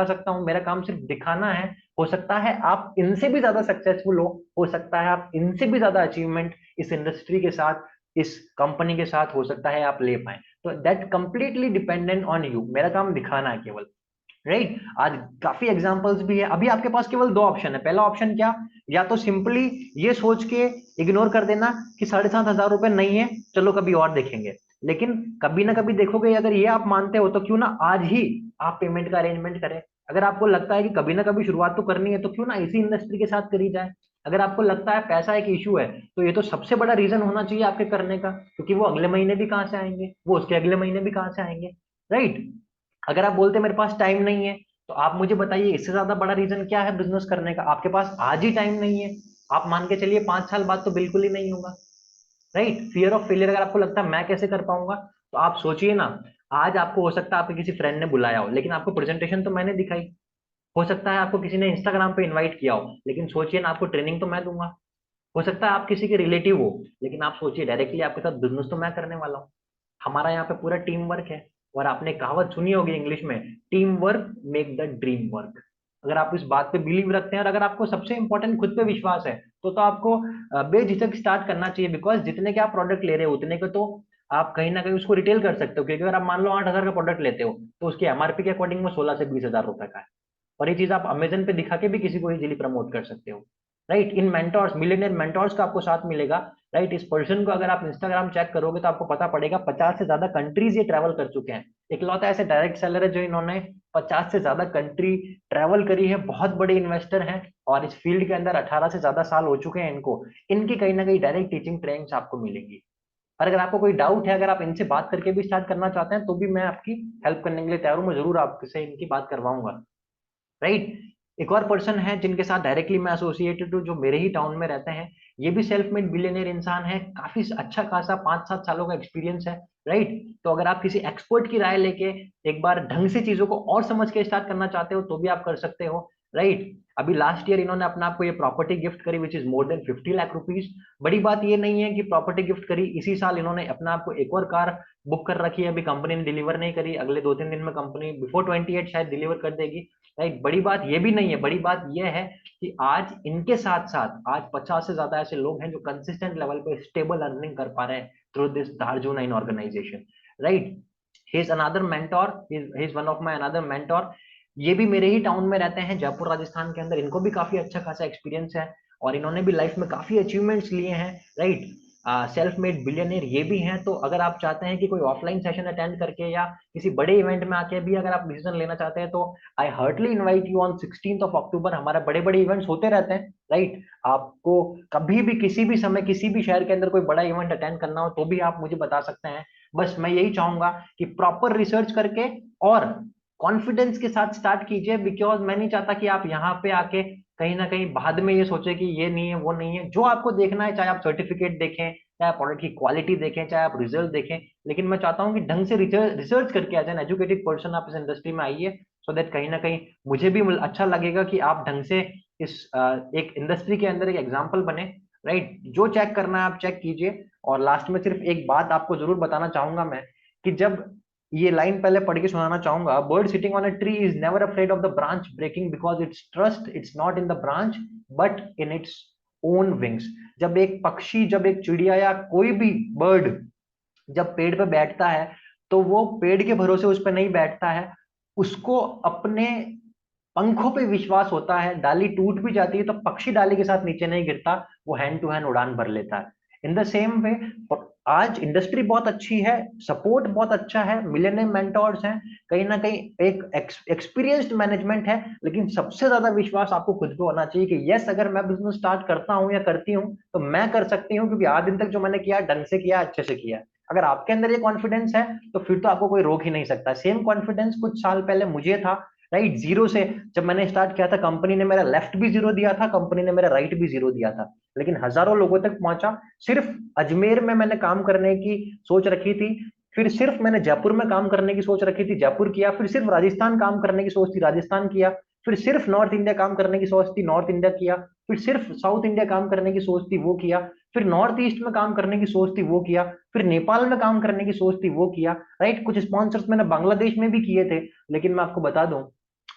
सकता हूँ। मेरा काम सिर्फ दिखाना है। हो सकता है आप इनसे भी ज्यादा सक्सेसफुल हो सकता है आप इनसे भी ज्यादा अचीवमेंट इस इंडस्ट्री के साथ, इस कंपनी के साथ हो सकता है आप ले पाए। तो that completely dependent on you. मेरा काम दिखाना है केवल, राइट? आज काफी एग्जांपल्स भी है। अभी आपके पास केवल दो ऑप्शन है। पहला ऑप्शन क्या? या तो सिंपली ये सोच के इग्नोर कर देना कि 7,500 रुपए नहीं है, चलो कभी और देखेंगे। लेकिन कभी ना कभी देखोगे, अगर ये आप मानते हो तो क्यों ना आज ही आप पेमेंट का अरेंजमेंट करें। अगर आपको लगता है कि कभी ना कभी शुरुआत तो करनी है, तो क्यों ना इसी इंडस्ट्री के साथ करी जाए। अगर आपको लगता है पैसा एक इशू है, तो ये तो सबसे बड़ा रीजन होना चाहिए आपके करने का, क्योंकि वो अगले महीने भी कहाँ से आएंगे, वो उसके अगले महीने भी कहाँ से आएंगे, राइट? अगर आप बोलते मेरे पास टाइम नहीं है, तो आप मुझे बताइए इससे ज्यादा बड़ा रीजन क्या है बिजनेस करने का? आपके पास आज ही टाइम नहीं है, आप मान के चलिए 5 साल बाद तो बिल्कुल ही नहीं होगा, राइट? फियर ऑफ फेलियर अगर आपको लगता है मैं कैसे कर पाऊंगा, तो आप सोचिए ना। आज आपको हो सकता है आपके किसी फ्रेंड ने बुलाया हो, लेकिन आपको प्रेजेंटेशन तो मैंने दिखाई, हो सकता है आपको किसी ने इंस्टाग्राम पे इनवाइट किया हो, लेकिन सोचिए ना, आपको ट्रेनिंग तो मैं दूंगा। हो सकता है आप किसी के रिलेटिव हो, लेकिन आप सोचिए डायरेक्टली आपके साथ बिजनेस तो मैं करने वाला हूँ। हमारा यहाँ पे पूरा टीम वर्क है। और आपने कहावत सुनी होगी इंग्लिश में, team work make the dream work. अगर आप इस बात पे बिलीव रखते हैं और अगर आपको सबसे इंपॉर्टेंट खुद पे विश्वास है, तो आपको बेझिझक स्टार्ट करना चाहिए। बिकॉज जितने के आप प्रोडक्ट ले रहे हो उतने के तो आप कहीं ना कहीं उसको रिटेल कर सकते हो। क्योंकि अगर आप मान लो 8,000 का प्रोडक्ट लेते हो, तो उसकी एमआरपी के अकॉर्डिंग में 16 से 20 हजार रुपए का है। और ये चीज आप अमेजन पे दिखा के भी किसी को इजीली प्रमोट कर सकते हो। राइट, इन मेंटोर्स, मिलियनेयर मेंटोर्स का आपको साथ मिलेगा। राइट, इस पर्सन को अगर आप इंस्टाग्राम चेक करोगे तो आपको पता पड़ेगा 50 से ज्यादा कंट्रीज ये ट्रैवल कर चुके हैं। इकलौता ऐसे डायरेक्ट सेलर है जो इन्होंने 50 से ज्यादा कंट्री ट्रैवल करी है। बहुत बड़े इन्वेस्टर हैं और इस फील्ड के अंदर 18 से ज्यादा साल हो चुके हैं इनको। इनकी कहीं ना कहीं डायरेक्ट टीचिंग ट्रेनिंग्स आपको मिलेंगी। और अगर आपको कोई डाउट है, अगर आप इनसे बात करके भी स्टार्ट करना चाहते हैं, तो भी मैं आपकी हेल्प करने के लिए तैयार हूँ। मैं जरूर आपसे इनकी बात करवाऊंगा। राइट, एक और पर्सन है जिनके साथ डायरेक्टली मैं एसोसिएटेड हूँ, जो मेरे ही टाउन में रहते हैं। ये भी सेल्फ मेड बिलियनियर इंसान है, काफी अच्छा खासा 5-7 सालों का एक्सपीरियंस है। राइट, तो अगर आप किसी एक्सपर्ट की राय लेके एक बार ढंग से चीजों को और समझ के स्टार्ट करना चाहते हो, तो भी आप कर सकते हो। राइट, अभी लास्ट ईयर इन्होंने अपना आपको ये प्रॉपर्टी गिफ्ट करी, which is more than 50 lakh rupees. बड़ी बात ये नहीं है कि प्रॉपर्टी गिफ्ट करी, इसी साल इन्होंने अपना आपको एक और कार बुक कर रखी है। अभी कंपनी ने डिलीवर नहीं करी, अगले 2-3 दिन में कंपनी बिफोर 28 शायद डिलीवर कर देगी। राइट, बड़ी बात ये भी नहीं है, बड़ी बात ये है कि आज इनके साथ साथ आज 50 से ज्यादा ऐसे लोग हैं जो कंसिस्टेंट लेवल पे स्टेबल अर्निंग कर पा रहे हैं through this Darjunine organization. Right, he is another mentor, he is one of my another mentor. ये भी मेरे ही टाउन में रहते हैं, जयपुर राजस्थान के अंदर। इनको भी काफी अच्छा खासा एक्सपीरियंस है और इन्होंने भी लाइफ में काफी अचीवमेंट्स लिए हैं। राइट, सेल्फ मेड बिलियनियर ये भी हैं। तो अगर आप चाहते हैं कि कोई ऑफलाइन सेशन अटेंड करके या किसी बड़े इवेंट में आके भी अगर आप डिसीजन लेना चाहते हैं, तो आई हार्टली इनवाइट यू ऑन 16 अक्टूबर। हमारे बड़े बड़े इवेंट्स होते रहते हैं। राइट, आपको कभी भी किसी भी समय किसी भी शहर के अंदर कोई बड़ा इवेंट अटेंड करना हो, तो भी आप मुझे बता सकते हैं। बस मैं यही चाहूंगा कि प्रॉपर रिसर्च करके और कॉन्फिडेंस के साथ स्टार्ट कीजिए। बिकॉज मैं नहीं चाहता कि आप यहाँ पे आके कहीं ना कहीं बाद में ये सोचे कि ये नहीं है वो नहीं है। जो आपको देखना है, चाहे आप सर्टिफिकेट देखें, चाहे आप प्रोडक्ट की क्वालिटी देखें, चाहे आप रिजल्ट देखें, लेकिन मैं चाहता हूँ कि ढंग से रिसर्च करके एज एन एजुकेटेड पर्सन आप इस इंडस्ट्री में आइए। सो दैट कहीं ना कहीं मुझे भी अच्छा लगेगा कि आप ढंग से इस एक इंडस्ट्री के अंदर एक एग्जाम्पल बने। राइट, जो चेक करना है आप चेक कीजिए। और लास्ट में सिर्फ एक बात आपको जरूर बताना चाहूंगा मैं, कि जब ये लाइन पहले पढ़ के सुनाना चाहूंगा, bird sitting on a tree is never afraid of the branch breaking because its trust it's not in the branch but in its own wings. जब एक पक्षी, जब एक चिड़िया या कोई भी बर्ड जब पेड़ पे बैठता है, तो वो पेड़ के भरोसे उस पर नहीं बैठता है। उसको अपने पंखों पे विश्वास होता है। डाली टूट भी जाती है तो पक्षी डाली के साथ नीचे नहीं गिरता, वो हैंड टू हैंड उड़ान भर लेता है। इन द सेम वे, आज इंडस्ट्री बहुत अच्छी है, सपोर्ट बहुत अच्छा है, मिलियनेयर मेंटोर्स हैं, कहीं ना कहीं एक एक्सपीरियंस्ड मैनेजमेंट है। लेकिन सबसे ज्यादा विश्वास आपको खुद पे होना चाहिए कि यस, अगर मैं बिजनेस स्टार्ट करता हूं या करती हूं तो मैं कर सकती हूँ, क्योंकि आज दिन तक जो मैंने किया ढंग से किया, अच्छे से किया। अगर आपके अंदर ये कॉन्फिडेंस है, तो फिर तो आपको कोई रोक ही नहीं सकता। सेम कॉन्फिडेंस कुछ साल पहले मुझे था। राइट, जीरो से जब मैंने स्टार्ट किया था, कंपनी ने मेरा लेफ्ट भी जीरो दिया था, कंपनी ने मेरा राइट भी जीरो दिया था, लेकिन हजारों लोगों तक पहुंचा। सिर्फ अजमेर में मैंने काम करने की सोच रखी थी, फिर सिर्फ मैंने जयपुर में काम करने की सोच रखी थी, जयपुर किया। फिर सिर्फ राजस्थान काम करने की सोच थी, राजस्थान किया। फिर सिर्फ नॉर्थ इंडिया काम करने की सोच थी, नॉर्थ इंडिया किया। फिर सिर्फ साउथ इंडिया काम करने की सोच थी, वो किया। फिर नॉर्थ ईस्ट में काम करने की सोच थी, वो किया। फिर नेपाल में काम करने की सोच थी, वो किया। राइट, कुछ स्पॉन्सर्स मैंने बांग्लादेश में भी किए थे। लेकिन मैं आपको बता दूं,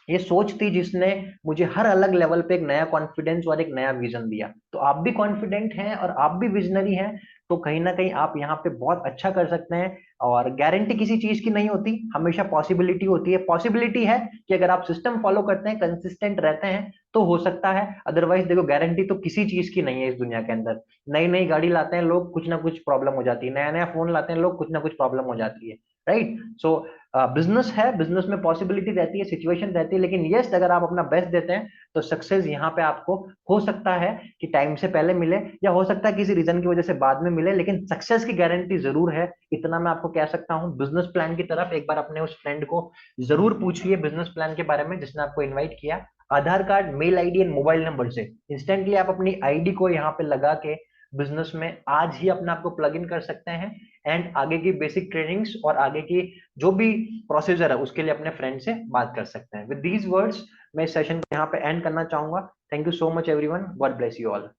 ये सोच थी जिसने मुझे हर अलग लेवल पे एक नया कॉन्फिडेंस और एक नया विजन दिया। तो आप भी कॉन्फिडेंट हैं और आप भी विजनरी हैं, तो कहीं ना कहीं आप यहाँ पे बहुत अच्छा कर सकते हैं। और गारंटी किसी चीज की नहीं होती, हमेशा पॉसिबिलिटी होती है। पॉसिबिलिटी है कि अगर आप सिस्टम फॉलो करते हैं, कंसिस्टेंट रहते हैं, तो हो सकता है। अदरवाइज देखो, गारंटी तो किसी चीज की नहीं है इस दुनिया के अंदर। नई नई गाड़ी लाते हैं लोग, कुछ ना कुछ प्रॉब्लम हो जाती है। नया नया फोन लाते हैं लोग, कुछ ना कुछ प्रॉब्लम हो जाती है। राइट, सो बिजनेस है, बिजनेस में पॉसिबिलिटी रहती है, सिचुएशन रहती है, लेकिन यस, अगर आप अपना बेस्ट देते हैं, तो सक्सेस यहाँ पे आपको हो सकता है कि टाइम से पहले मिले, या हो सकता है किसी रीजन की वजह से बाद में मिले, लेकिन सक्सेस की गारंटी जरूर है। इतना मैं आपको कह सकता हूँ। बिजनेस प्लान की तरफ एक बार अपने उस फ्रेंड को जरूर पूछिए बिजनेस प्लान के बारे में जिसने आपको इन्वाइट किया। Aadhaar card, mail ID and mobile number से इंस्टेंटली आप अपनी आईडी को यहाँ पे लगा के बिजनेस में आज ही अपने आप को प्लग इन कर सकते हैं, एंड आगे की बेसिक ट्रेनिंग्स और आगे की जो भी प्रोसीजर है उसके लिए अपने फ्रेंड से बात कर सकते हैं। विद दीज वर्ड्स मैं इस सेशन को यहाँ पे एंड करना चाहूंगा। Thank you so much everyone, God bless you all.